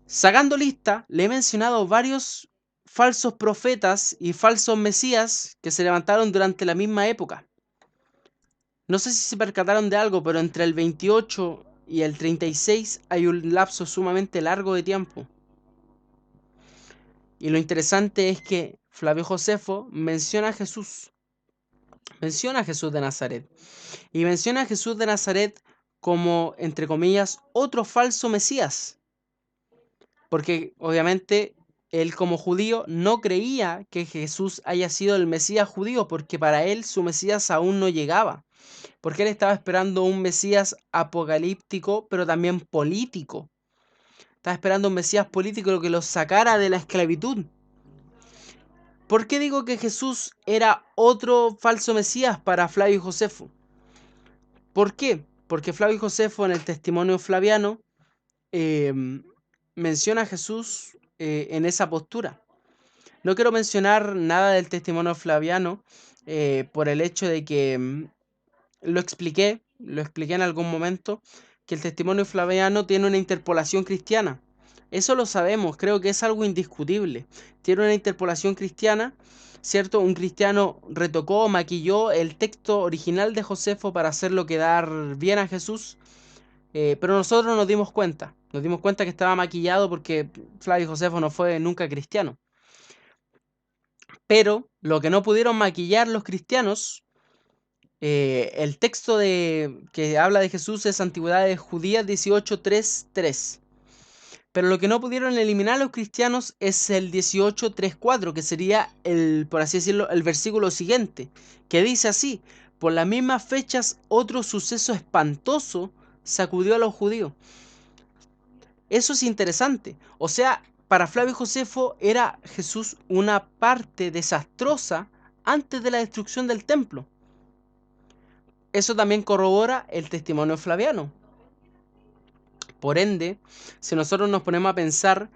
sacando lista, le he mencionado varios falsos profetas y falsos mesías que se levantaron durante la misma época. No sé si se percataron de algo, pero entre el 28 y el 36 hay un lapso sumamente largo de tiempo. Y lo interesante es que Flavio Josefo menciona a Jesús de Nazaret. Y menciona a Jesús de Nazaret como, entre comillas, otro falso mesías. Porque obviamente él como judío no creía que Jesús haya sido el Mesías judío, porque para él su Mesías aún no llegaba. Porque él estaba esperando un Mesías apocalíptico, pero también político. Estaba esperando un Mesías político que los sacara de la esclavitud. ¿Por qué digo que Jesús era otro falso Mesías para Flavio Josefo? ¿Por qué? Porque Flavio Josefo en el testimonio flaviano menciona a Jesús en esa postura. No quiero mencionar nada del testimonio flaviano por el hecho de que lo expliqué en algún momento, que el testimonio flaviano tiene una interpolación cristiana. Eso lo sabemos, creo que es algo indiscutible. Tiene una interpolación cristiana, ¿cierto? Un cristiano retocó, maquilló el texto original de Josefo para hacerlo quedar bien a Jesús, pero nosotros nos dimos cuenta. Nos dimos cuenta que estaba maquillado porque Flavio Josefo no fue nunca cristiano. Pero lo que no pudieron maquillar los cristianos, el texto que habla de Jesús es Antigüedades Judías 18:3:3. Pero lo que no pudieron eliminar los cristianos es el 18:3:4, que sería por así decirlo, el versículo siguiente, que dice así: por las mismas fechas otro suceso espantoso sacudió a los judíos. Eso es interesante. O sea, para Flavio Josefo era Jesús una parte desastrosa antes de la destrucción del templo. Eso también corrobora el testimonio flaviano. Por ende, si nosotros nos ponemos a pensar,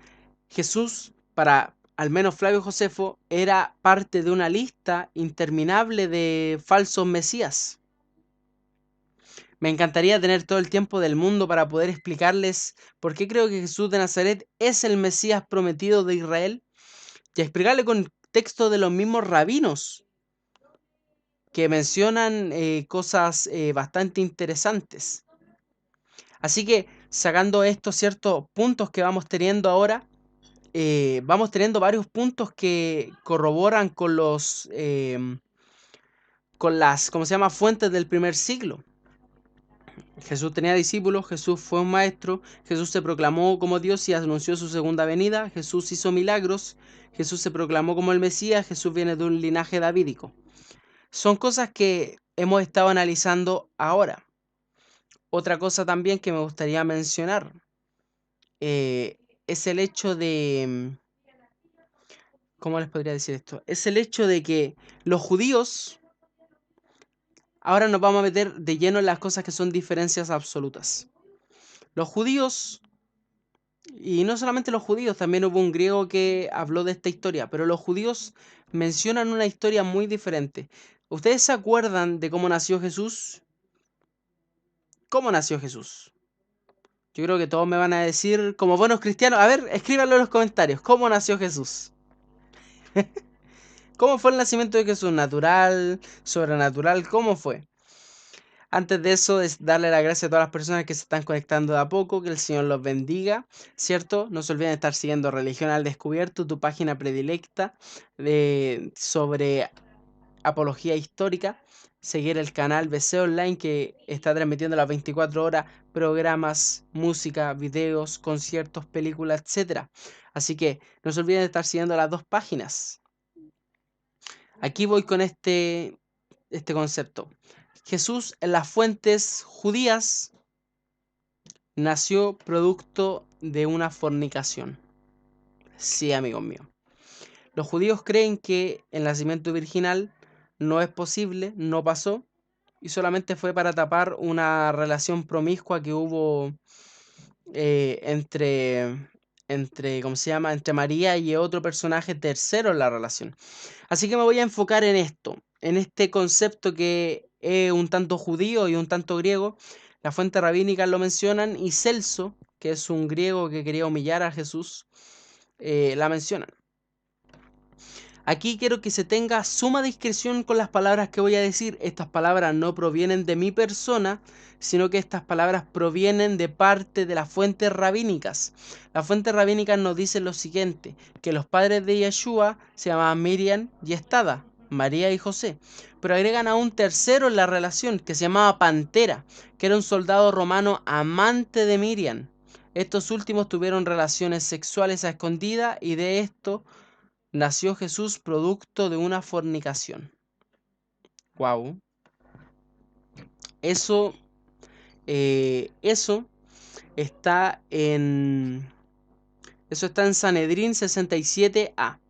Jesús, para al menos Flavio Josefo, era parte de una lista interminable de falsos mesías. Me encantaría tener todo el tiempo del mundo para poder explicarles por qué creo que Jesús de Nazaret es el Mesías prometido de Israel y explicarle con texto de los mismos rabinos que mencionan cosas bastante interesantes. Así que sacando estos ciertos puntos que vamos teniendo ahora, vamos teniendo varios puntos que corroboran con las, ¿cómo se llama?, fuentes del primer siglo. Jesús tenía discípulos, Jesús fue un maestro, Jesús se proclamó como Dios y anunció su segunda venida, Jesús hizo milagros, Jesús se proclamó como el Mesías, Jesús viene de un linaje davídico. Son cosas que hemos estado analizando ahora. Otra cosa también que me gustaría mencionar es el hecho de... ¿Cómo les podría decir esto? Es el hecho de que los judíos... Ahora nos vamos a meter de lleno en las cosas que son diferencias absolutas. Los judíos Y no solamente los judíos, también hubo un griego que habló de esta historia, pero los judíos mencionan una historia muy diferente. ¿Ustedes se acuerdan de cómo nació Jesús? ¿Cómo nació Jesús? Yo creo que todos me van a decir, como buenos cristianos, a ver, escríbanlo en los comentarios, ¿cómo nació Jesús? ¿Cómo fue el nacimiento de Jesús? ¿Natural? ¿Sobrenatural? ¿Cómo fue? Antes de eso, es darle las gracias a todas las personas que se están conectando de a poco, que el Señor los bendiga, ¿cierto? No se olviden de estar siguiendo Religión al Descubierto, tu página predilecta sobre apología histórica. Seguir el canal BC Online, que está transmitiendo las 24 horas programas, música, videos, conciertos, películas, etc. Así que no se olviden de estar siguiendo las dos páginas. Aquí voy con este concepto. Jesús en las fuentes judías nació producto de una fornicación. Sí, amigos míos. Los judíos creen que el nacimiento virginal no es posible, no pasó, y solamente fue para tapar una relación promiscua que hubo ¿cómo se llama? Entre María y otro personaje tercero en la relación. Así que me voy a enfocar en esto, en este concepto que es un tanto judío y un tanto griego. Las fuentes rabínicas lo mencionan y Celso, que es un griego que quería humillar a Jesús, la mencionan. Aquí quiero que se tenga suma discreción con las palabras que voy a decir. Estas palabras no provienen de mi persona, sino que estas palabras provienen de parte de las fuentes rabínicas. Las fuentes rabínicas nos dicen lo siguiente, que los padres de Yeshua se llamaban Miriam y Estada, María y José, pero agregan a un tercero en la relación que se llamaba Pantera, que era un soldado romano amante de Miriam. Estos últimos tuvieron relaciones sexuales a escondida y de esto nació Jesús producto de una fornicación. Wow. Eso está en Sanedrín 67a.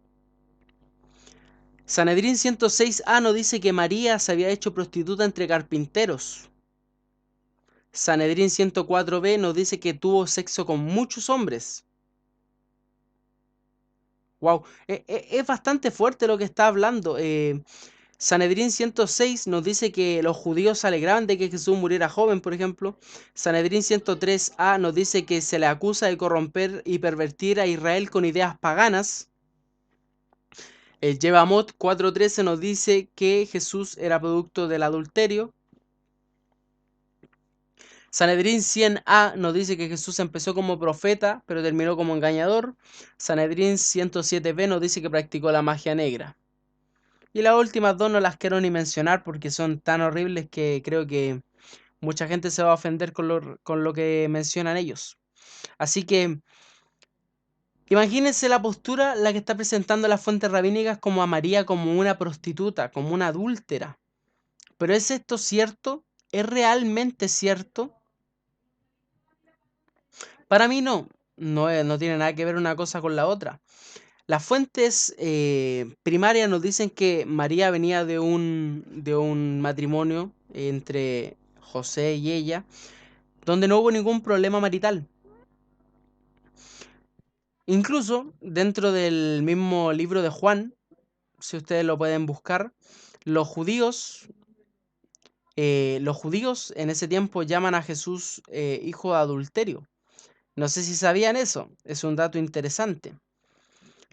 Sanedrín 106a nos dice que María se había hecho prostituta entre carpinteros. Sanedrín 104b nos dice que tuvo sexo con muchos hombres. Wow, es bastante fuerte lo que está hablando. Sanedrín 106 nos dice que los judíos se alegraban de que Jesús muriera joven, por ejemplo. Sanedrín 103a nos dice que se le acusa de corromper y pervertir a Israel con ideas paganas. El Yevamot 4.13 nos dice que Jesús era producto del adulterio. Sanedrín 100a nos dice que Jesús empezó como profeta, pero terminó como engañador. Sanedrín 107b nos dice que practicó la magia negra. Y las últimas dos no las quiero ni mencionar porque son tan horribles que creo que mucha gente se va a ofender con lo que mencionan ellos. Así que imagínense la postura la que está presentando las fuentes rabínicas como a María como una prostituta, como una adúltera. ¿Pero es esto cierto? ¿Es realmente cierto? Para mí no. No tiene nada que ver una cosa con la otra. Las fuentes primarias nos dicen que María venía de un matrimonio entre José y ella, donde no hubo ningún problema marital. Incluso dentro del mismo libro de Juan, si ustedes lo pueden buscar, los judíos en ese tiempo llaman a Jesús hijo de adulterio. No sé si sabían eso, es un dato interesante.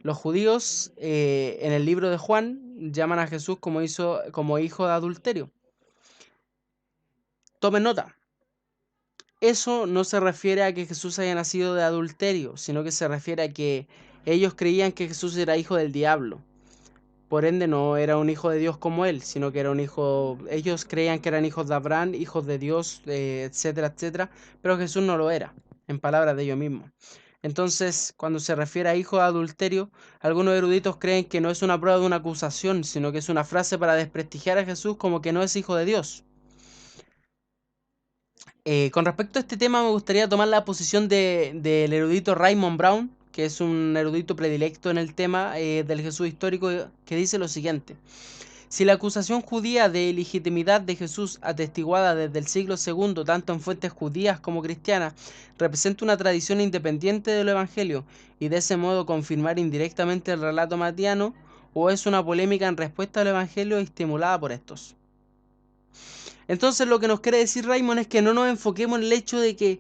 Los judíos en el libro de Juan llaman a Jesús como hijo de adulterio. Tomen nota. Eso no se refiere a que Jesús haya nacido de adulterio, sino que se refiere a que ellos creían que Jesús era hijo del diablo. Por ende no era un hijo de Dios como él, sino que era un hijo... Ellos creían que eran hijos de Abraham, hijos de Dios, etcétera, etcétera. Pero Jesús no lo era, en palabras de ellos mismos. Entonces, cuando se refiere a hijo de adulterio, algunos eruditos creen que no es una prueba de una acusación, sino que es una frase para desprestigiar a Jesús como que no es hijo de Dios. Con respecto a este tema, me gustaría tomar la posición del erudito Raymond Brown, que es un erudito predilecto en el tema del Jesús histórico, que dice lo siguiente. Si la acusación judía de ilegitimidad de Jesús, atestiguada desde el siglo II, tanto en fuentes judías como cristianas, representa una tradición independiente del Evangelio y de ese modo confirmar indirectamente el relato matiano, o es una polémica en respuesta al Evangelio estimulada por estos. Entonces lo que nos quiere decir Raymond es que no nos enfoquemos en el hecho de que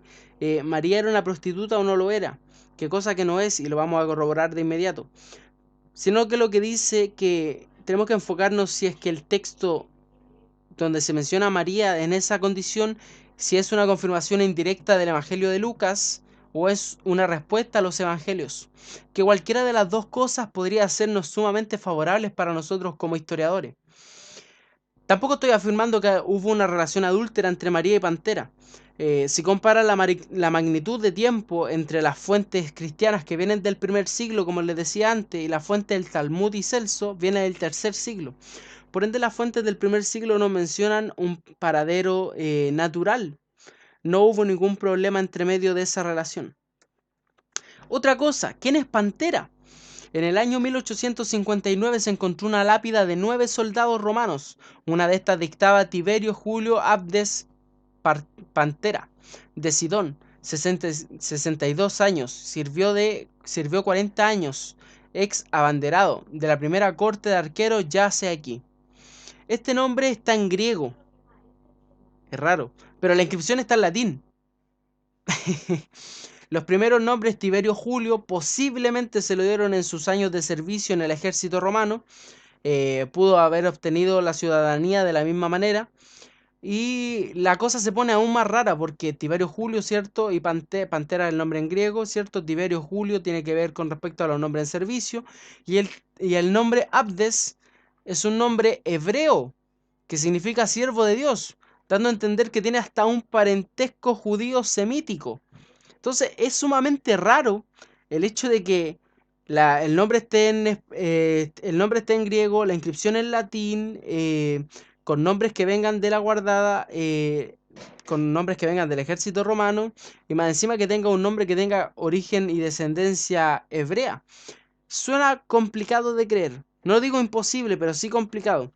María era una prostituta o no lo era, que cosa que no es, y lo vamos a corroborar de inmediato, sino que lo que dice que tenemos que enfocarnos si es que el texto donde se menciona a María en esa condición, si es una confirmación indirecta del Evangelio de Lucas o es una respuesta a los Evangelios, que cualquiera de las dos cosas podría hacernos sumamente favorables para nosotros como historiadores. Tampoco estoy afirmando que hubo una relación adúltera entre María y Pantera. Si comparas la magnitud de tiempo entre las fuentes cristianas que vienen del primer siglo, como les decía antes, y la fuente del Talmud y Celso, viene del tercer siglo. Por ende, las fuentes del primer siglo nos mencionan un paradero natural. No hubo ningún problema entre medio de esa relación. Otra cosa, ¿quién es Pantera? En el año 1859 se encontró una lápida de 9 soldados romanos. Una de estas dictaba Tiberio Julio Abdes Pantera, de Sidón, 62 años, sirvió 40 años, ex abanderado de la primera corte de arqueros, yace aquí. Este nombre está en griego, es raro, pero la inscripción está en latín. Los primeros nombres Tiberio Julio posiblemente se lo dieron en sus años de servicio en el ejército romano. Pudo haber obtenido la ciudadanía de la misma manera. Y la cosa se pone aún más rara porque Tiberio Julio, ¿cierto? Y Pantera es el nombre en griego, ¿cierto? Tiberio Julio tiene que ver con respecto a los nombres en servicio. Y el nombre Abdes es un nombre hebreo que significa siervo de Dios, dando a entender que tiene hasta un parentesco judío semítico. Entonces es sumamente raro el hecho de que el nombre esté en griego, la inscripción en latín, con nombres que vengan de la guardada, con nombres que vengan del ejército romano, y más encima que tenga un nombre que tenga origen y descendencia hebrea. Suena complicado de creer. No digo imposible, pero sí complicado.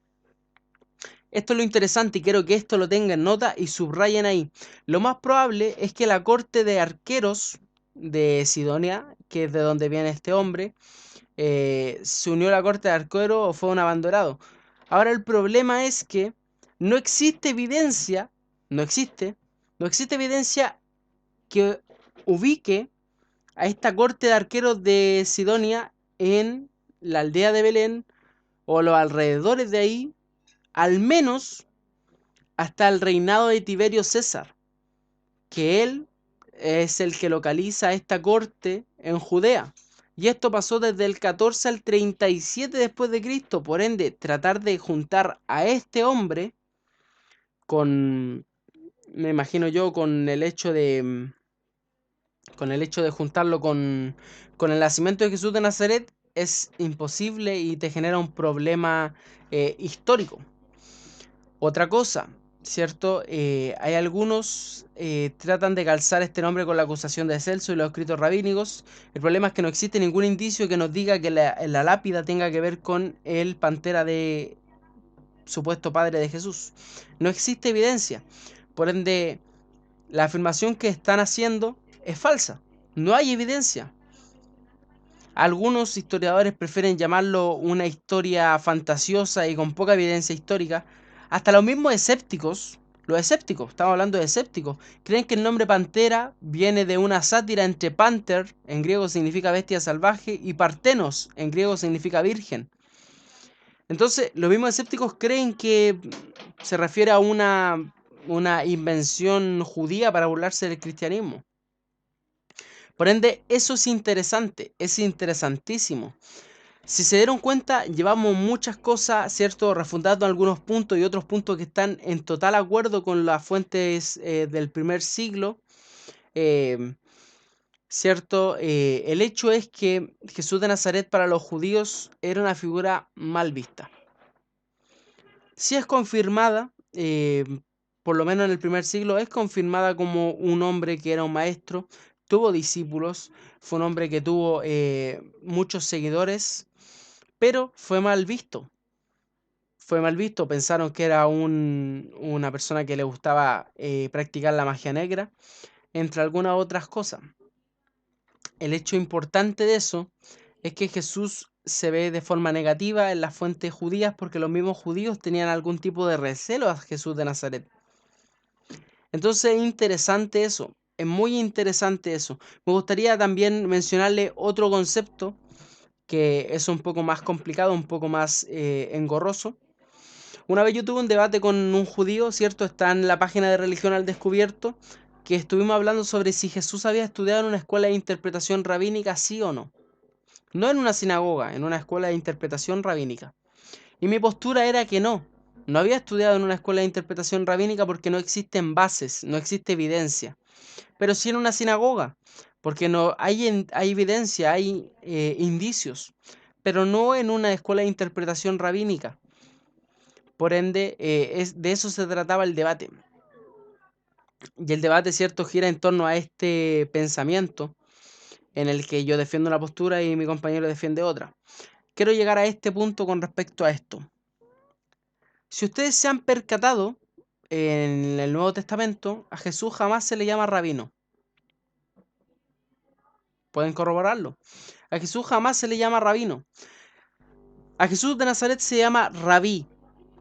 Esto es lo interesante y quiero que esto lo tengan en nota y subrayen ahí. Lo más probable es que la corte de arqueros de Sidonia, que es de donde viene este hombre, se unió a la corte de arqueros o fue un abandonado. Ahora el problema es que no existe evidencia, no existe evidencia que ubique a esta corte de arqueros de Sidonia en la aldea de Belén o los alrededores de ahí, al menos hasta el reinado de Tiberio César, que él es el que localiza esta corte en Judea. Y esto pasó desde el 14 al 37 después de Cristo. Por ende, tratar de juntar a este hombre con, me imagino yo, con el hecho de juntarlo con el nacimiento de Jesús de Nazaret es imposible y te genera un problema histórico. Otra cosa, ¿cierto? Hay algunos tratan de calzar este nombre con la acusación de Celso y los escritos rabínicos. El problema es que no existe ningún indicio que nos diga que la lápida tenga que ver con el Pantera de supuesto padre de Jesús. No existe evidencia. Por ende, la afirmación que están haciendo es falsa. No hay evidencia. Algunos historiadores prefieren llamarlo una historia fantasiosa y con poca evidencia histórica. Hasta los mismos escépticos, estamos hablando de escépticos, creen que el nombre Pantera viene de una sátira entre Panther, en griego significa bestia salvaje, y Partenos, en griego significa virgen. Entonces, los mismos escépticos creen que se refiere a una invención judía para burlarse del cristianismo. Por ende, eso es interesante, es interesantísimo. Si se dieron cuenta, llevamos muchas cosas, ¿cierto? Refundando algunos puntos y otros puntos que están en total acuerdo con las fuentes del primer siglo. ¿Cierto? El hecho es que Jesús de Nazaret para los judíos era una figura mal vista. Si es confirmada, por lo menos en el primer siglo, es confirmada como un hombre que era un maestro, tuvo discípulos, fue un hombre que tuvo muchos seguidores, pero fue mal visto. fue mal visto, pensaron que era una persona que le gustaba practicar la magia negra, entre algunas otras cosas. El hecho importante de eso es que Jesús se ve de forma negativa en las fuentes judías porque los mismos judíos tenían algún tipo de recelo a Jesús de Nazaret. Entonces es interesante eso, es muy interesante eso. Me gustaría también mencionarle otro concepto que es un poco más complicado, un poco más engorroso. Una vez yo tuve un debate con un judío, ¿cierto? Está en la página de Religión al Descubierto, que estuvimos hablando sobre si Jesús había estudiado en una escuela de interpretación rabínica, sí o no. No en una sinagoga, en una escuela de interpretación rabínica. Y mi postura era que no. No había estudiado en una escuela de interpretación rabínica porque no existen bases, no existe evidencia. Pero sí en una sinagoga, porque no hay evidencia, hay indicios, pero no en una escuela de interpretación rabínica. Por ende, de eso se trataba el debate. Y el debate, cierto, gira en torno a este pensamiento en el que yo defiendo una postura y mi compañero defiende otra. Quiero llegar a este punto con respecto a esto. Si ustedes se han percatado, en el Nuevo Testamento a Jesús jamás se le llama rabino. Pueden corroborarlo. A Jesús jamás se le llama rabino. A Jesús de Nazaret se llama rabí,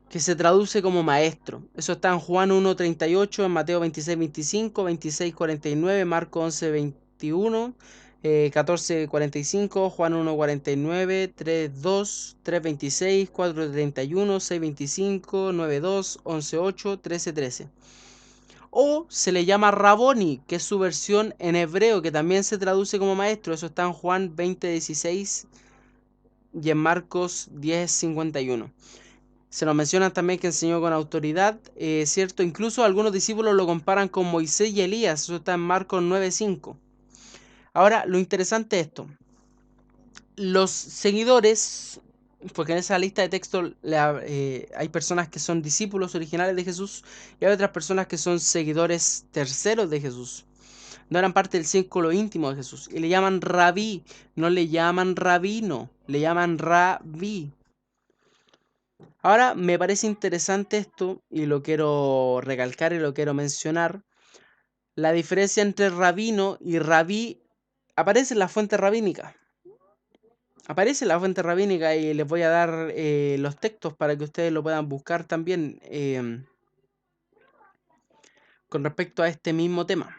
que se traduce como maestro. Eso está en Juan 1:38, en Mateo 26:25, 26:49, Marco 11:21, 14:45, Juan 1:49, 3:2, 3:26, 4:31, 6:25, 9:2, 11:8, 13:13. O se le llama Raboni, que es su versión en hebreo, que también se traduce como maestro. Eso está en Juan 20:16 y en Marcos 10:51. Se nos menciona también que enseñó con autoridad, ¿cierto? Incluso algunos discípulos lo comparan con Moisés y Elías. Eso está en Marcos 9:5. Ahora, lo interesante es esto. Los seguidores, porque en esa lista de texto hay personas que son discípulos originales de Jesús y hay otras personas que son seguidores terceros de Jesús. No eran parte del círculo íntimo de Jesús. Y le llaman rabí, no le llaman rabino, le llaman rabí. Ahora me parece interesante esto y lo quiero recalcar y lo quiero mencionar. La diferencia entre rabino y rabí aparece en la fuente rabínica. Aparece en la fuente rabínica y les voy a dar los textos para que ustedes lo puedan buscar también con respecto a este mismo tema.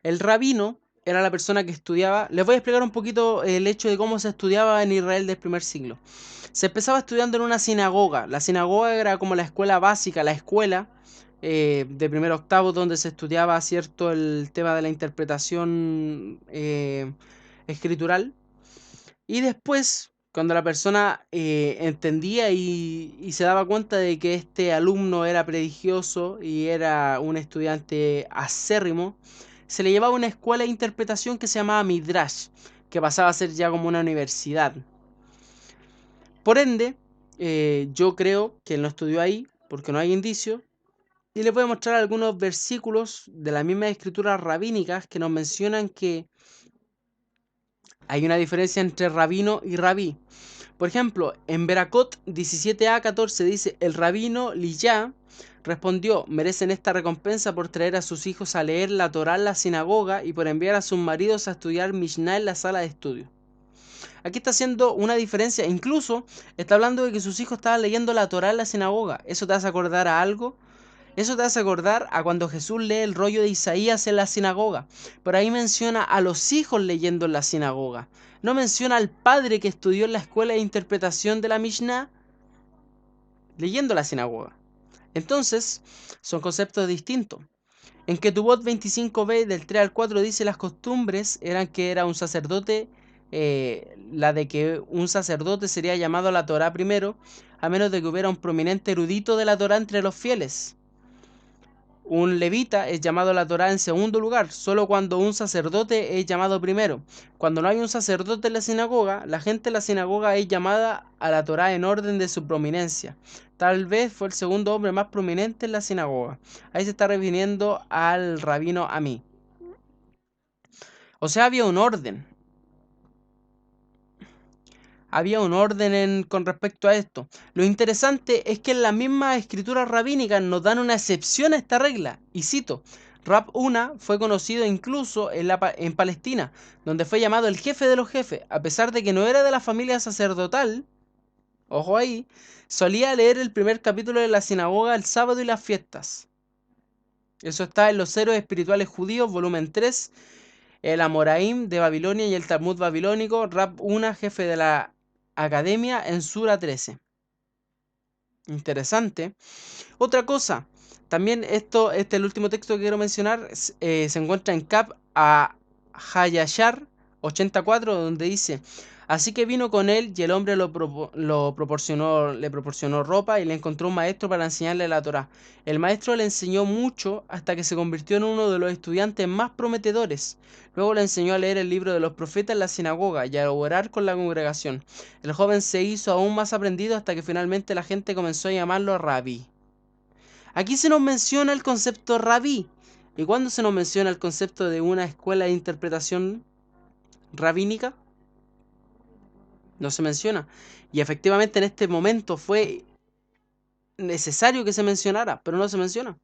El rabino era la persona que estudiaba. Les voy a explicar un poquito el hecho de cómo se estudiaba en Israel del primer siglo. Se empezaba estudiando en una sinagoga. La sinagoga era como la escuela básica, la escuela de primer octavo donde se estudiaba, cierto, el tema de la interpretación escritural. Y después, cuando la persona entendía y se daba cuenta de que este alumno era prodigioso y era un estudiante acérrimo, se le llevaba a una escuela de interpretación que se llamaba Midrash, que pasaba a ser ya como una universidad. Por ende, yo creo que él no estudió ahí, porque no hay indicios, y les voy a mostrar algunos versículos de las mismas escrituras rabínicas que nos mencionan que hay una diferencia entre rabino y rabí. Por ejemplo, en Beracot 17a-14 dice, el rabino Liyá respondió, merecen esta recompensa por traer a sus hijos a leer la Torá en la sinagoga y por enviar a sus maridos a estudiar Mishnah en la sala de estudio. Aquí está haciendo una diferencia, incluso está hablando de que sus hijos estaban leyendo la Torá en la sinagoga. ¿Eso te hace acordar a algo? Eso te hace acordar a cuando Jesús lee el rollo de Isaías en la sinagoga. Por ahí menciona a los hijos leyendo en la sinagoga. No menciona al padre que estudió en la escuela de interpretación de la Mishnah leyendo la sinagoga. Entonces, son conceptos distintos. En Ketubot 25b del 3 al 4 dice las costumbres eran que era un sacerdote, la de que un sacerdote sería llamado a la Torá primero, a menos de que hubiera un prominente erudito de la Torá entre los fieles. Un levita es llamado a la Torá en segundo lugar, solo cuando un sacerdote es llamado primero. Cuando no hay un sacerdote en la sinagoga, la gente en la sinagoga es llamada a la Torá en orden de su prominencia. Tal vez fue el segundo hombre más prominente en la sinagoga. Ahí se está refiriendo al rabino Amí. O sea, había un orden. había un orden con respecto a esto. Lo interesante es que en las mismas escrituras rabínicas nos dan una excepción a esta regla, y cito: Rab Una fue conocido incluso en Palestina, donde fue llamado el jefe de los jefes, a pesar de que no era de la familia sacerdotal. Ojo ahí, solía leer el primer capítulo de la sinagoga el sábado y las fiestas. Eso está en Los Héroes Espirituales Judíos, volumen 3, el Amoraim de Babilonia y el Talmud babilónico, Rab Una, jefe de la academia, en Sura 13. Interesante. Otra cosa, también este es el último texto que quiero mencionar, se encuentra en Kab a Hayashar 84, donde dice: así que vino con él y el hombre le proporcionó ropa y le encontró un maestro para enseñarle la Torá. El maestro le enseñó mucho hasta que se convirtió en uno de los estudiantes más prometedores. Luego le enseñó a leer el libro de los profetas en la sinagoga y a orar con la congregación. El joven se hizo aún más aprendido hasta que finalmente la gente comenzó a llamarlo rabí. Aquí se nos menciona el concepto rabí. ¿Y cuándo se nos menciona el concepto de una escuela de interpretación rabínica? No se menciona. Y efectivamente en este momento fue necesario que se mencionara, pero no se menciona.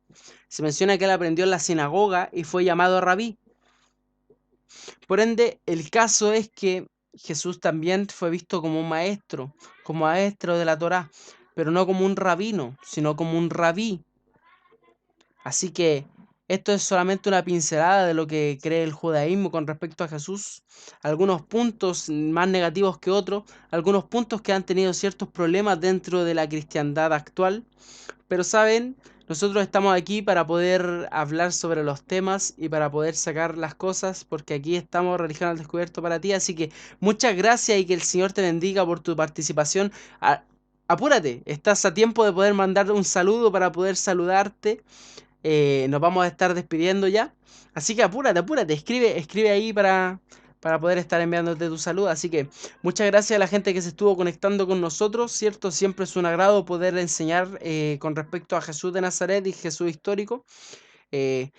Se menciona que él aprendió en la sinagoga y fue llamado rabí. Por ende, el caso es que Jesús también fue visto como un maestro de la Torá, pero no como un rabino, sino como un rabí. Así que esto es solamente una pincelada de lo que cree el judaísmo con respecto a Jesús. Algunos puntos más negativos que otros, algunos puntos que han tenido ciertos problemas dentro de la cristiandad actual. Pero saben, nosotros estamos aquí para poder hablar sobre los temas y para poder sacar las cosas, porque aquí estamos Religión al Descubierto para ti. Así que muchas gracias y que el Señor te bendiga por tu participación. Apúrate, estás a tiempo de poder mandar un saludo para poder saludarte. Nos vamos a estar despidiendo ya. Así que apúrate, escribe ahí para poder estar enviándote tu salud. Así que muchas gracias a la gente que se estuvo conectando con nosotros, ¿cierto? Siempre es un agrado poder enseñar con respecto a Jesús de Nazaret y Jesús histórico. Eh,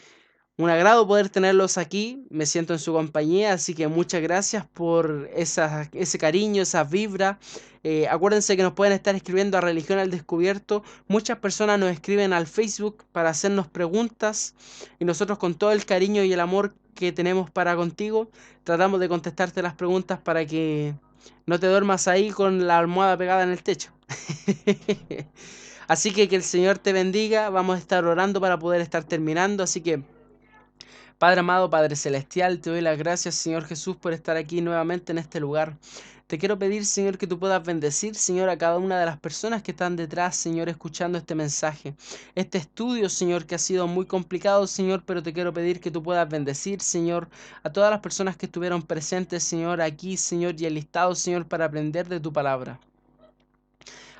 un agrado poder tenerlos aquí, me siento en su compañía, así que muchas gracias por ese cariño, esa vibra. Acuérdense que nos pueden estar escribiendo a Religión al Descubierto. Muchas personas nos escriben al Facebook para hacernos preguntas y nosotros con todo el cariño y el amor que tenemos para contigo, tratamos de contestarte las preguntas para que no te duermas ahí con la almohada pegada en el techo. Así que el Señor te bendiga, vamos a estar orando para poder estar terminando, así que Padre amado, Padre celestial, te doy las gracias, Señor Jesús, por estar aquí nuevamente en este lugar. Te quiero pedir, Señor, que tú puedas bendecir, Señor, a cada una de las personas que están detrás, Señor, escuchando este mensaje. Este estudio, Señor, que ha sido muy complicado, Señor, pero te quiero pedir que tú puedas bendecir, Señor, a todas las personas que estuvieron presentes, Señor, aquí, Señor, y enlistados, Señor, para aprender de tu palabra.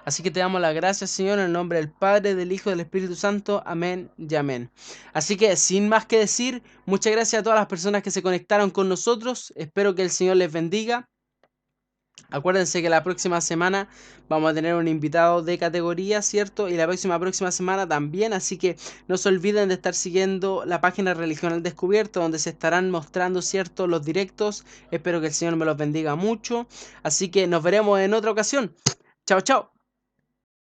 Así que te damos las gracias, Señor, en el nombre del Padre, del Hijo y del Espíritu Santo. Amén y amén. Así que, sin más que decir, muchas gracias a todas las personas que se conectaron con nosotros. Espero que el Señor les bendiga. Acuérdense que la próxima semana vamos a tener un invitado de categoría, ¿cierto? Y la próxima semana también, así que no se olviden de estar siguiendo la página Religión al Descubierto, donde se estarán mostrando, ¿cierto?, los directos. Espero que el Señor me los bendiga mucho. Así que nos veremos en otra ocasión. Chao, chao.